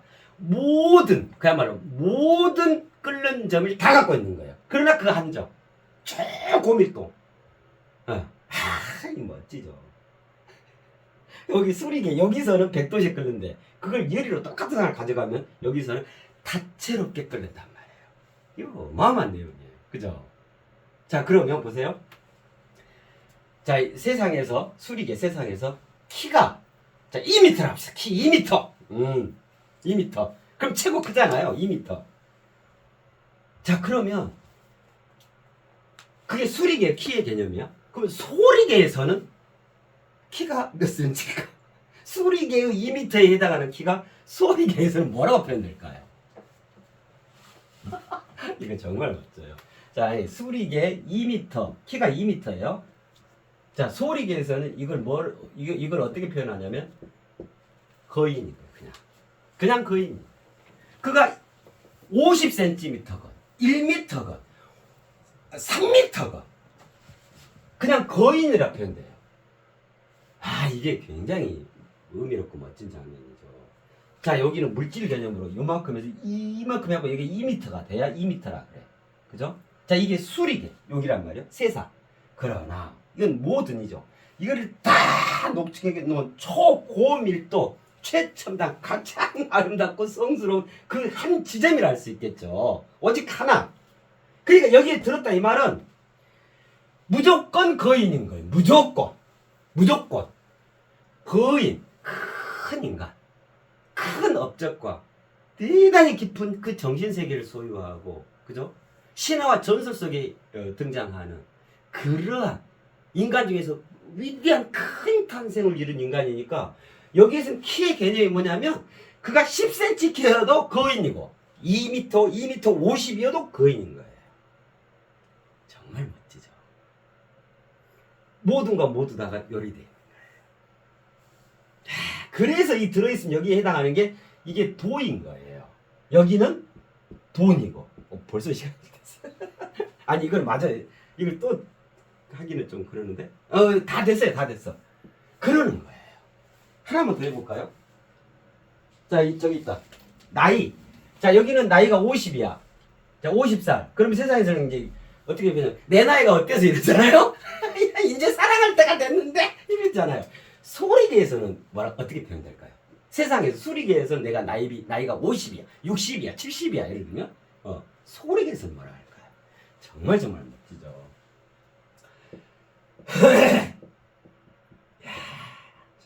그야말로 모든 끓는 점을 다 갖고 있는 거예요. 그러나 그 한 점 최고밀도 멋지죠. 여기 수리개 여기서는 100도씩 끓는데 그걸 예리로 똑같은 상을 가져가면 여기서는 다채롭게 끓는단 말이에요. 이거 어마어마한 내용이에요. 그죠? 자 그러면 보세요. 자 세상에서 수리개 세상에서 키가 자 2m라 합시다. 키 2m 2m 그럼 최고 크잖아요. 2m 자 그러면 그게 수리개 키의 개념이야? 그럼 소리개에서는 키가 몇 센치일까? 수리개의 2m에 해당하는 키가 소리개에서는 뭐라고 표현될까요? 이거 정말 멋져요. 자, 수리개 2m, 키가 2m예요. 자, 소리개에서는 이걸 어떻게 표현하냐면 거인인 거예요. 그냥 거인. 그가 50cm건, 1m건, 3m건 그냥 거인이라 표현돼요. 이게 굉장히 의미롭고 멋진 장면이죠. 자, 여기는 물질 개념으로 요만큼에서 이만큼 하고 여기 2m가 돼야 2m라 그래. 그죠? 자, 이게 수리개. 여기란 말이에요. 세상. 그러나 이건 모든이죠. 이거를 다 녹색하게 놓은 초고밀도 최첨단 가장 아름답고 성스러운 그 한 지점이라 할 수 있겠죠. 오직 하나. 그러니까 여기에 들었다 이 말은 무조건 거인인 거예요. 무조건 거인, 큰 인간, 큰 업적과 대단히 깊은 그 정신세계를 소유하고 그죠? 신화와 전설 속에 등장하는 그러한 인간 중에서 위대한 큰 탄생을 이룬 인간이니까 여기에서는 키의 개념이 뭐냐면 그가 10cm 키여도 거인이고 2m 50이어도 거인인 거예요. 정말 멋지죠. 모든 거 모두 다가 요리돼요. 그래서 이 들어있으면 여기에 해당하는 게 이게 도인 거예요. 여기는 돈이고. 벌써 시간이 됐어. 아니 이걸 맞아요. 이걸 또 하기는 좀 그러는데. 다 됐어요. 다 됐어. 그러는 거예요. 하나만 더 해볼까요? 자, 저기 있다. 나이. 자, 여기는 나이가 50이야. 자, 50살. 그럼 세상에서는 이제 어떻게 보면 내 나이가 어때서 이러잖아요? 이제 사랑할 때가 됐는데 이랬잖아요. 소리계에서는 어떻게 표현될까요? 세상에서 수리계에서는 내가 나이가 50이야, 60이야, 70이야 예를 들면 소리계에서는 뭐라 할까요? 정말 정말 멋지죠. 야,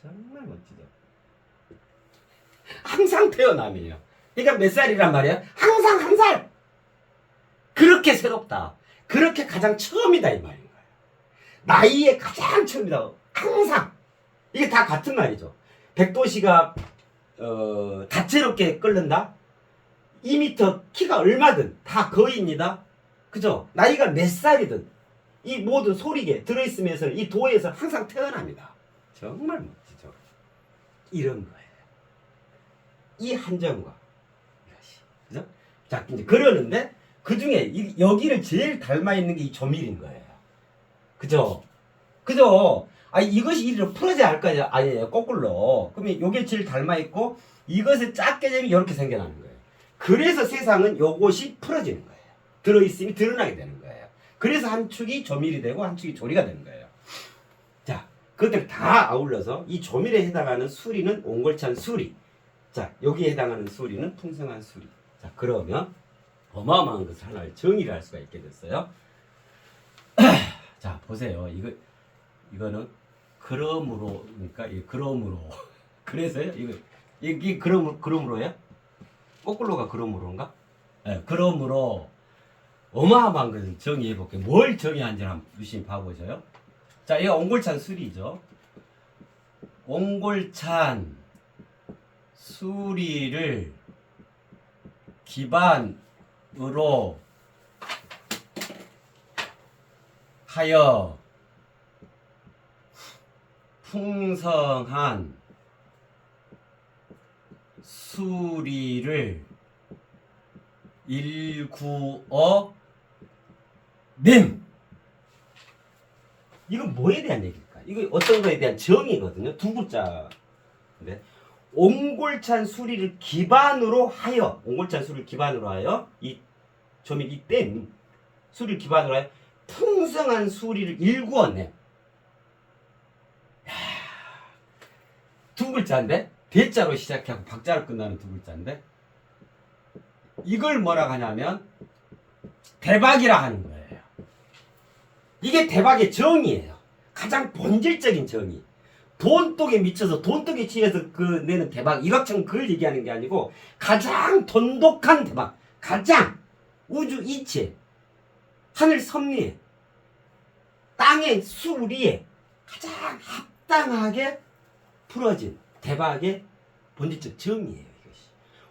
정말 멋지죠. 항상 태어남이에요. 그러니까 몇 살이란 말이에요? 항상 한 살. 그렇게 새롭다. 그렇게 가장 처음이다 이 말인 거예요. 나이에 가장 처음이다. 항상. 이게 다 같은 말이죠. 백도씨가 다채롭게 끓는다. 2m 키가 얼마든 다 거의입니다. 그죠? 나이가 몇 살이든 이 모든 소리계 들어있으면서 이 도에서 항상 태어납니다. 정말 멋지죠. 이런 거예요. 이 한정과 이것이. 그죠? 자, 이제 그러는데 그 중에 여기를 제일 닮아 있는 게 이 조밀인 거예요. 그죠? 그죠? 이것이 이리로 풀어져야 할 거냐? 아니에요. 거꾸로. 그러면 요게 제일 닮아 있고 이것을 작게 되면 이렇게 생겨나는 거예요. 그래서 세상은 요것이 풀어지는 거예요. 들어있음이 드러나게 되는 거예요. 그래서 한 축이 조밀이 되고 한 축이 조리가 되는 거예요. 자, 그것들 다 아울러서 이 조밀에 해당하는 수리는 옹골찬 수리. 자, 여기에 해당하는 수리는 풍성한 수리. 자, 그러면 어마어마한 것을 하나를 정의를 할 수가 있게 됐어요. 자, 보세요. 이거는 그러므로, 그러니까 이 그러므로. 그래서요. 이게 그러므로야? 거꾸로가 그러므로인가? 네, 그러므로 어마어마한 것을 정의해 볼게요. 뭘 정의한지 한번 유심히 봐보셔요. 자, 이거 옹골찬 수리죠. 옹골찬 수리를 기반으로 하여 풍성한 수리를 일구어 냄. 이건 뭐에 대한 얘기일까? 이거 어떤 거에 대한 정의거든요. 두 글자인데 옹골찬 수리를 기반으로 하여, 옹골찬 수리를 기반으로 하여 이 조밀 이땜 수리를 기반으로 하여 풍성한 수리를 일구어 냄. 두 글자인데 대자로 시작하고 박자로 끝나는 두 글자인데 이걸 뭐라 하냐면 대박이라 하는 거예요. 이게 대박의 정의예요. 가장 본질적인 정의. 돈독에 미쳐서 돈독에 취해서 내는 대박, 일확천 그걸 얘기하는 게 아니고 가장 돈독한 대박, 가장 우주 이체, 하늘 섭리에, 땅의 수리에 가장 합당하게 풀어진 대박의 본질적 정의예요. 이것이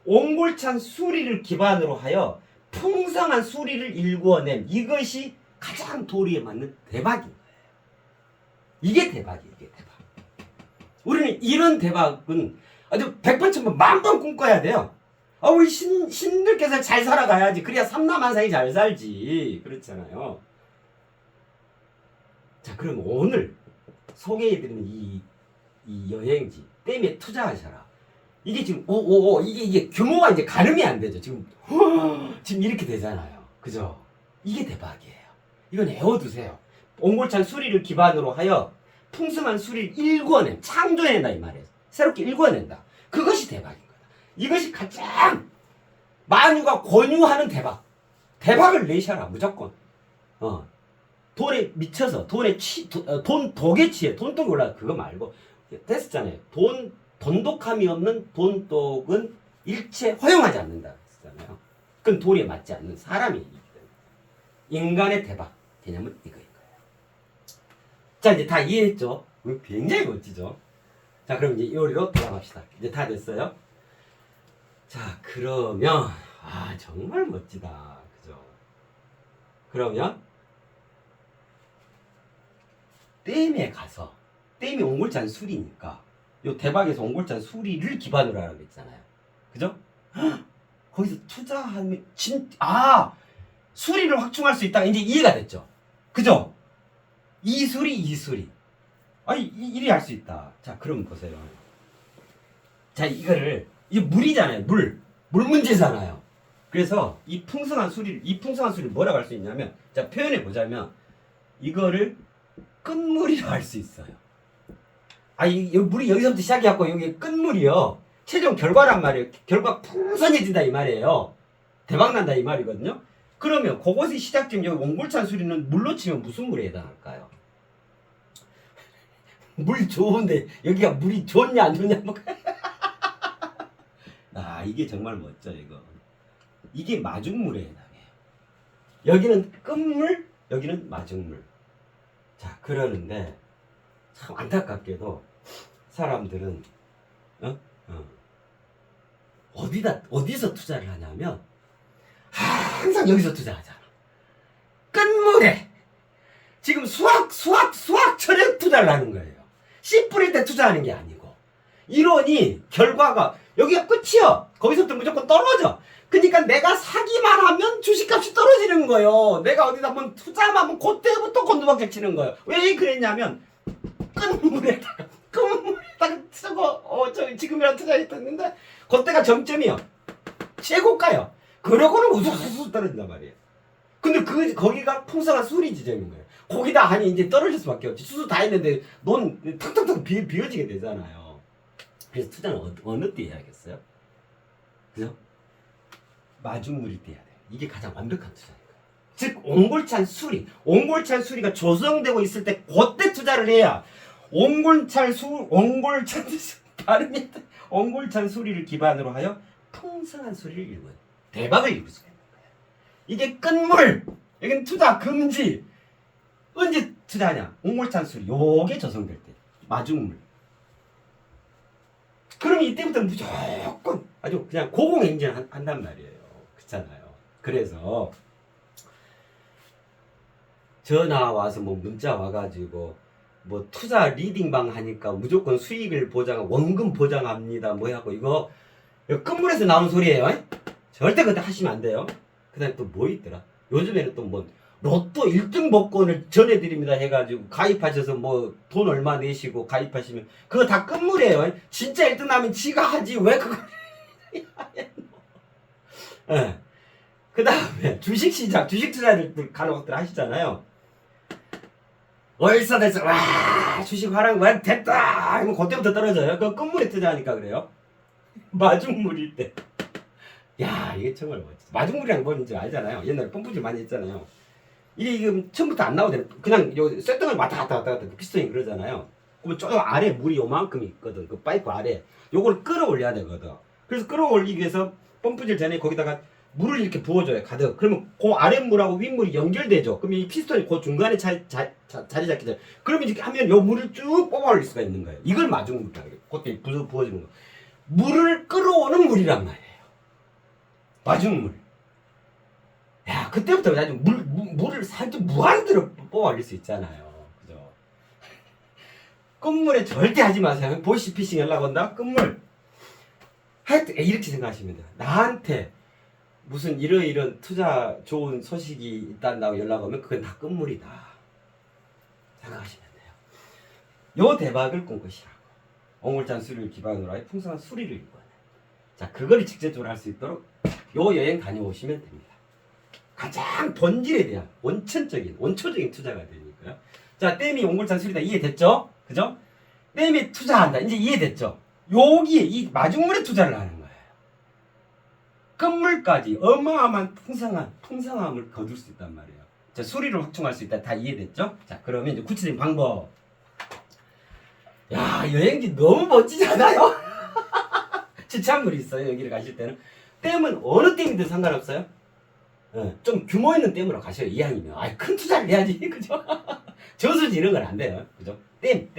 옹골찬 수리를 기반으로 하여 풍성한 수리를 일구어냄. 이것이 가장 도리에 맞는 대박인 거예요. 이게 대박이에요. 이게 대박. 우리는 이런 대박은 아주 100번, 1000번, 만번 꿈꿔야 돼요. 우리 신들께서 잘 살아가야지. 그래야 삼남한상이 잘 살지. 그렇잖아요. 자, 그럼 오늘 소개해드리는 이 여행지 댐에 투자하셔라. 이게 지금 이게 규모가 이제 가늠이 안 되죠. 지금 이렇게 되잖아요. 그죠? 이게 대박이에요. 이건 외워두세요. 옹골찬 수리를 기반으로 하여 풍성한 수리를 일구어낸, 창조해낸다 이 말이에요. 새롭게 일구어낸다. 그것이 대박인 거다. 이것이 가장 만유가 권유하는 대박. 대박을 내셔라 무조건. 돈에 미쳐서 돈독에 취해 돈독이 올라 그거 말고 됐었잖아요. 돈독함이 없는 돈독은 일체 허용하지 않는다 했잖아요. 그건 도리에 맞지 않는 사람이기 때문에 인간의 대박 개념은 이거인 거예요. 자, 이제 다 이해했죠? 굉장히 멋지죠? 자, 그럼 이제 요리로 돌아갑시다. 이제 다 됐어요. 자, 그러면 정말 멋지다. 그죠? 그러면 댐에 가서 댐이 옹골찬 수리니까 요 대박에서 옹골찬 수리를 기반으로 하는 거 있잖아요. 그죠? 거기서 투자하면 수리를 확충할 수 있다. 이제 이해가 됐죠. 그죠? 이수리. 이리 할 수 있다. 자, 그럼 보세요. 자, 이게 물이잖아요. 물 문제잖아요. 그래서 이 풍성한 수리를 뭐라고 할 수 있냐면, 자, 표현해 보자면, 이거를 끝물이라고 할 수 있어요. 이 물이 여기서부터 시작해갖고, 여기 끝물이요. 최종 결과란 말이에요. 결과 풍성해진다 이 말이에요. 대박난다 이 말이거든요. 그러면 그것이 시작되면 여기 옹골찬 수리는 물로 치면 무슨 물에 해당할까요? 물 좋은데 여기가 물이 좋냐 안 좋냐 뭐. 이게 정말 멋져 이거. 이게 마중물에 해당해요. 여기는 끝물, 여기는 마중물. 자, 그러는데 참 안타깝게도 사람들은 어디서 투자를 하냐면 항상 여기서 투자하잖아. 끝물에 지금 수학 철학 투자를 하는 거예요. 씨 뿌릴 때 투자하는 게 아니고. 이러니 결과가 여기가 끝이야. 거기서부터 무조건 떨어져. 그러니까 내가 사기만 하면 주식값이 떨어지는 거예요. 내가 어디다 한번 투자만 하면 그때부터 곤두박질 치는 거예요. 왜 그랬냐면 끝물에다가 쓰고 지금이랑 투자했었는데 그때가 정점이요. 최고가요. 그러고는 우수수수 떨어진단 말이에요. 근데 거기가 풍성한 수리 지점인 거예요. 거기다 하니 이제 떨어질 수밖에 없지. 수수 다 했는데 넌 탁탁탁 비워지게 되잖아요. 그래서 투자는 어느 때 해야겠어요? 그죠? 마중물이 돼야 돼요. 이게 가장 완벽한 투자인 거예요. 즉 옹골찬 수리가 조성되고 있을 때 그때 투자를 해야 옹골찬 수리를 기반으로 하여 풍성한 수리를 이루어요. 대박을 이룰 수가 있는 거예요. 이게 끝물, 여기는 투자 금지. 언제 투자하냐? 옹골찬 수리, 요게 조성될 때 마중물. 그러면 이때부터는 무조건 아주 그냥 고공행진 한단 말이에요. 그렇잖아요. 그래서 전화 와서 문자 와가지고 투자 리딩방 하니까 무조건 수익을 원금 보장합니다. 하고 이거 끝물에서 나오는 소리예요. 절대 그때 하시면 안 돼요. 그 다음에 또 뭐 있더라? 요즘에는 또 로또 1등 복권을 전해드립니다 해가지고 가입하셔서 돈 얼마 내시고 가입하시면 그거 다 끝물이에요. 진짜 1등 나면 지가 하지 왜 그걸 네. 그 다음에 주식 투자들 간혹들 하시잖아요. 월사대서 주식 하락 됐다 하면 그때부터 떨어져요. 그거 끝물에 투자하니까 그래요. 마중물일 때 이게 정말 멋지다. 마중물이랑 뭔지 알잖아요. 옛날에 펌프질 많이 했잖아요. 이게 지금 처음부터 안 나오잖아요. 그냥 요 쇳덩을 왔다 갔다 피스톤이 그러잖아요. 그러면 저 아래 물이 요만큼 있거든. 그 파이프 아래 요걸 끌어올려야 되거든. 그래서 끌어올리기 위해서 펌프질 전에 거기다가 물을 이렇게 부어줘요. 가득. 그러면 그 아랫물하고 윗물이 연결되죠. 그러면 이 피스톤이 그 중간에 자리 잡게 돼요. 그러면 이렇게 하면 요 물을 쭉 뽑아 올릴 수가 있는 거예요. 이걸 마중물이라고 해요. 그때 부어주는 거. 물을 끌어오는 물이란 말이에요. 마중물. 그때부터 아주 물을 살짝 무한대로 뽑아 올릴 수 있잖아요. 그죠? 끝물에 절대 하지 마세요. 보이스피싱 연락 온다? 끝물. 하여튼 이렇게 생각하시면 돼요. 나한테 무슨 이런 투자 좋은 소식이 있다고 연락 오면 그건 다 끝물이다 생각하시면 돼요. 요 대박을 꾼 것이라고. 옹골찬 수리를 기반으로 하여 풍성한 수리를 이루어내. 자, 그거를 직접적으로 할 수 있도록 요 여행 다녀오시면 됩니다. 가장 본질에 대한 원초적인 투자가 되니까요. 자, 댐이 옹골찬 수리다 이해됐죠? 그죠? 댐에 투자한다 이제 이해됐죠? 여기에 이 마중물에 투자를 하는 거예요. 끝물까지 어마어마한 풍성함을 거둘 수 있단 말이에요. 자, 수리를 확충할 수 있다 다 이해됐죠? 자, 그러면 이제 구체적인 방법. 여행지 너무 멋지잖아요? 추천물이 있어요. 여기를 가실 때는 댐은 어느 댐이든 상관없어요. 좀 규모 있는 댐으로 가셔요. 이왕이면 큰 투자를 해야지. 그죠? 저수지 이런 건 안 돼요. 그죠? 댐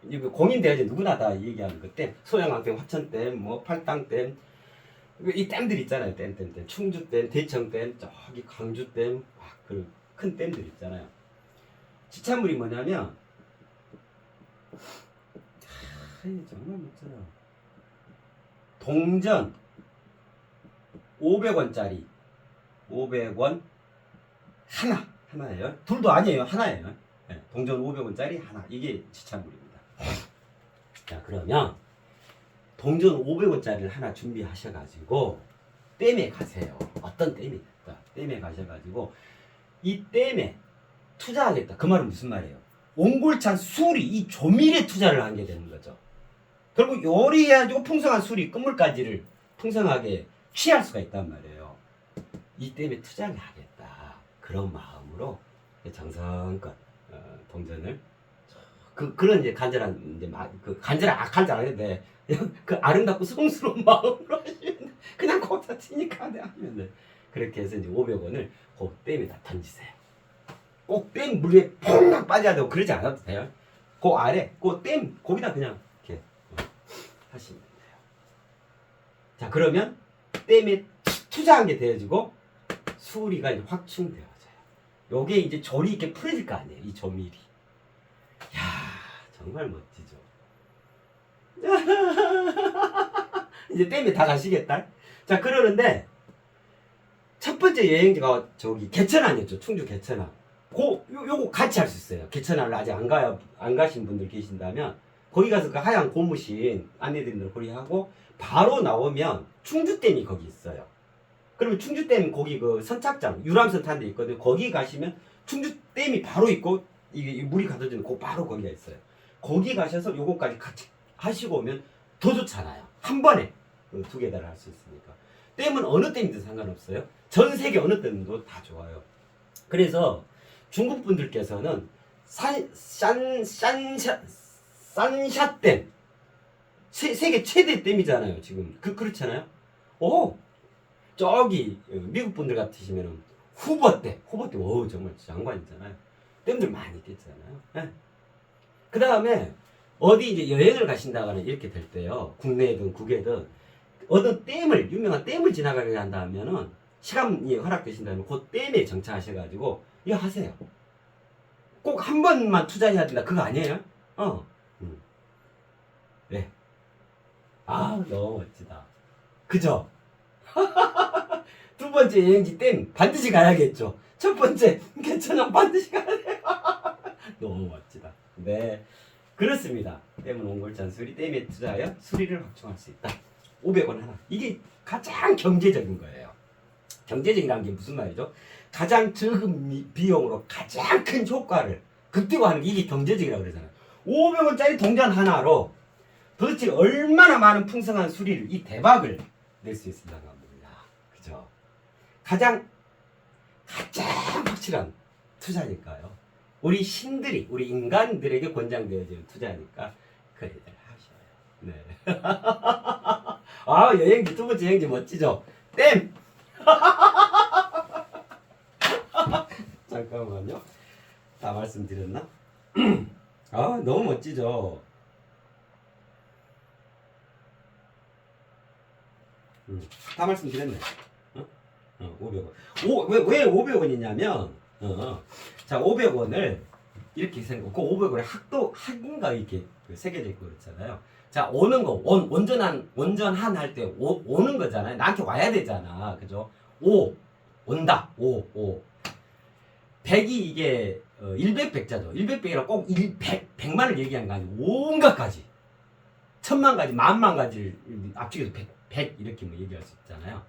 이거 공인돼야지. 누구나 다 얘기하는 그 댐. 소양강댐, 화천댐, 팔당댐, 이 댐들 있잖아요. 댐 충주댐, 대청댐, 저기 강주댐, 그 큰 댐들 있잖아요. 지참물이 뭐냐면 정말 멋져요. 동전 500원짜리 500원 하나예요. 둘도 아니에요. 하나예요. 네, 동전 500원짜리 하나. 이게 지참물입니다. 자, 그러면 동전 500원짜리를 하나 준비하셔가지고 댐에 가세요. 어떤 댐이 됐다. 댐에 가셔가지고 이 댐에 투자하겠다. 그 말은 무슨 말이에요? 옹골찬 술이 이 조밀에 투자를 하게 되는 거죠. 결국 요리해가지고 풍성한 술이 끝물까지를 풍성하게 취할 수가 있단 말이에요. 이 댐에 투자를 하겠다. 그런 마음으로 정성껏 동전을 그런 이제 간절한 이제 간절 안 해도 돼. 그 아름답고 수고스러운 마음으로 하시면 그냥 거기다 치니까 하시면 돼. 그렇게 해서 이제 500원을 그 댐에다 던지세요. 꼭 댐 물에 퐁 빠져야 되고 그러지 않아도 돼요. 그 아래 그 댐 거기다 그냥 이렇게 하시면 돼요. 자, 그러면 댐에 투자한 게 되어지고 수리가 이제 확충되어져요. 요게 이제 조리 있게 풀어질 거 아니에요. 이 조밀이. 야, 정말 멋지죠. 이제 댐에 다 가시겠다. 자, 그러는데 첫 번째 여행지가 저기 개천안이었죠. 충주 개천안. 요거 같이 할 수 있어요. 개천안을 아직 안 가신 분들 계신다면 거기 가서 그 하얀 고무신 안내드린 대로 거기 하고 바로 나오면 충주댐이 거기 있어요. 그러면 충주댐 거기 그 선착장 유람선 타는 데 있거든요. 거기 가시면 충주댐이 바로 있고 이게 물이 가둬지는 그 바로 거기가 있어요. 거기 가셔서 요거까지 같이 하시고 오면 더 좋잖아요. 한 번에 두 개 다 할 수 있으니까. 댐은 어느 댐이든 상관없어요. 전 세계 어느 댐도 다 좋아요. 그래서 중국 분들께서는 산샤댐 세계 최대 댐이잖아요. 지금 그렇잖아요. 오, 저기 미국 분들 같으시면은 후버댐 오 정말 장관이잖아요. 댐들 많이 있겠잖아요. 네. 그 다음에 어디 이제 여행을 가신다거나 이렇게 될 때요, 국내든 국외든 어떤 유명한 댐을 지나가게 한다면은 시간이 허락되신다면 그 댐에 정차하셔가지고 이거 하세요. 꼭 한 번만 투자해야 된다 그거 아니에요? 네. 아, 너무 멋지다. 그죠? 두 번째 여행지 댐 반드시 가야겠죠. 첫 번째 개천안 반드시 가야 돼요. 너무 멋지다. 네, 그렇습니다. 댐은 옹골찬 수리, 댐에 투자하여 수리를 확충할 수 있다. 500원 하나. 이게 가장 경제적인 거예요. 경제적이라는 게 무슨 말이죠? 가장 적은 비용으로 가장 큰 효과를 극대화 하는 게 이게 경제적이라고 그러잖아요. 500원짜리 동전 하나로 도대체 얼마나 많은 풍성한 수리를, 이 대박을 낼 수 있을까가 합니다. 그죠? 가장 확실한 투자니까요. 우리 신들이, 우리 인간들에게 권장되어지는 투자니까 그래들 하셔요. 네. 아, 여행지, 두 번째 여행지 멋지죠? 댐! 잠깐만요. 다 말씀드렸나? 아, 너무 멋지죠? 다 말씀드렸네. 500원. 왜 500원이냐면, 자, 500원을 이렇게 생각하고, 그 500원에 학인가 이렇게 새겨져 있고 그렇잖아요. 자, 오는 거, 원전한 할 때 오는 거잖아요. 나한테 와야 되잖아. 그죠? 온다. 100이 이게 100백자죠. 100백이라 꼭 100만을 얘기하는 거 아니고 온갖 가지. 1000만 가지, 10,000만 가지를 앞쪽에서 100 이렇게 뭐 얘기할 수 있잖아요.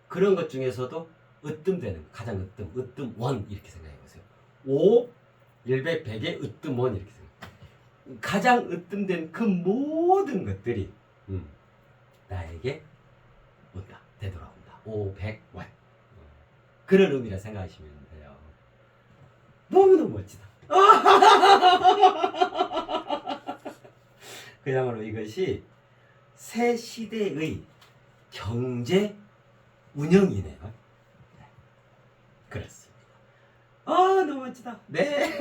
그런 것 중에서도 으뜸되는 가장 으뜸 원 이렇게 생각해 보세요. 100, 100의 으뜸 원 이렇게 생각해. 가장 으뜸된 그 모든 것들이 나에게 온다, 되돌아온다. 500원. 그런 의미라 생각하시면 돼요. 너무너무 멋지다. 그야말로 이것이 새 시대의 경제 운영이네요. 네. 그렇습니다. 아, 너무 멋지다. 네.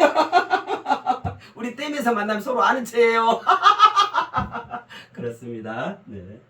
우리 댐에서 만나면 서로 아는 체예요. 그렇습니다. 네.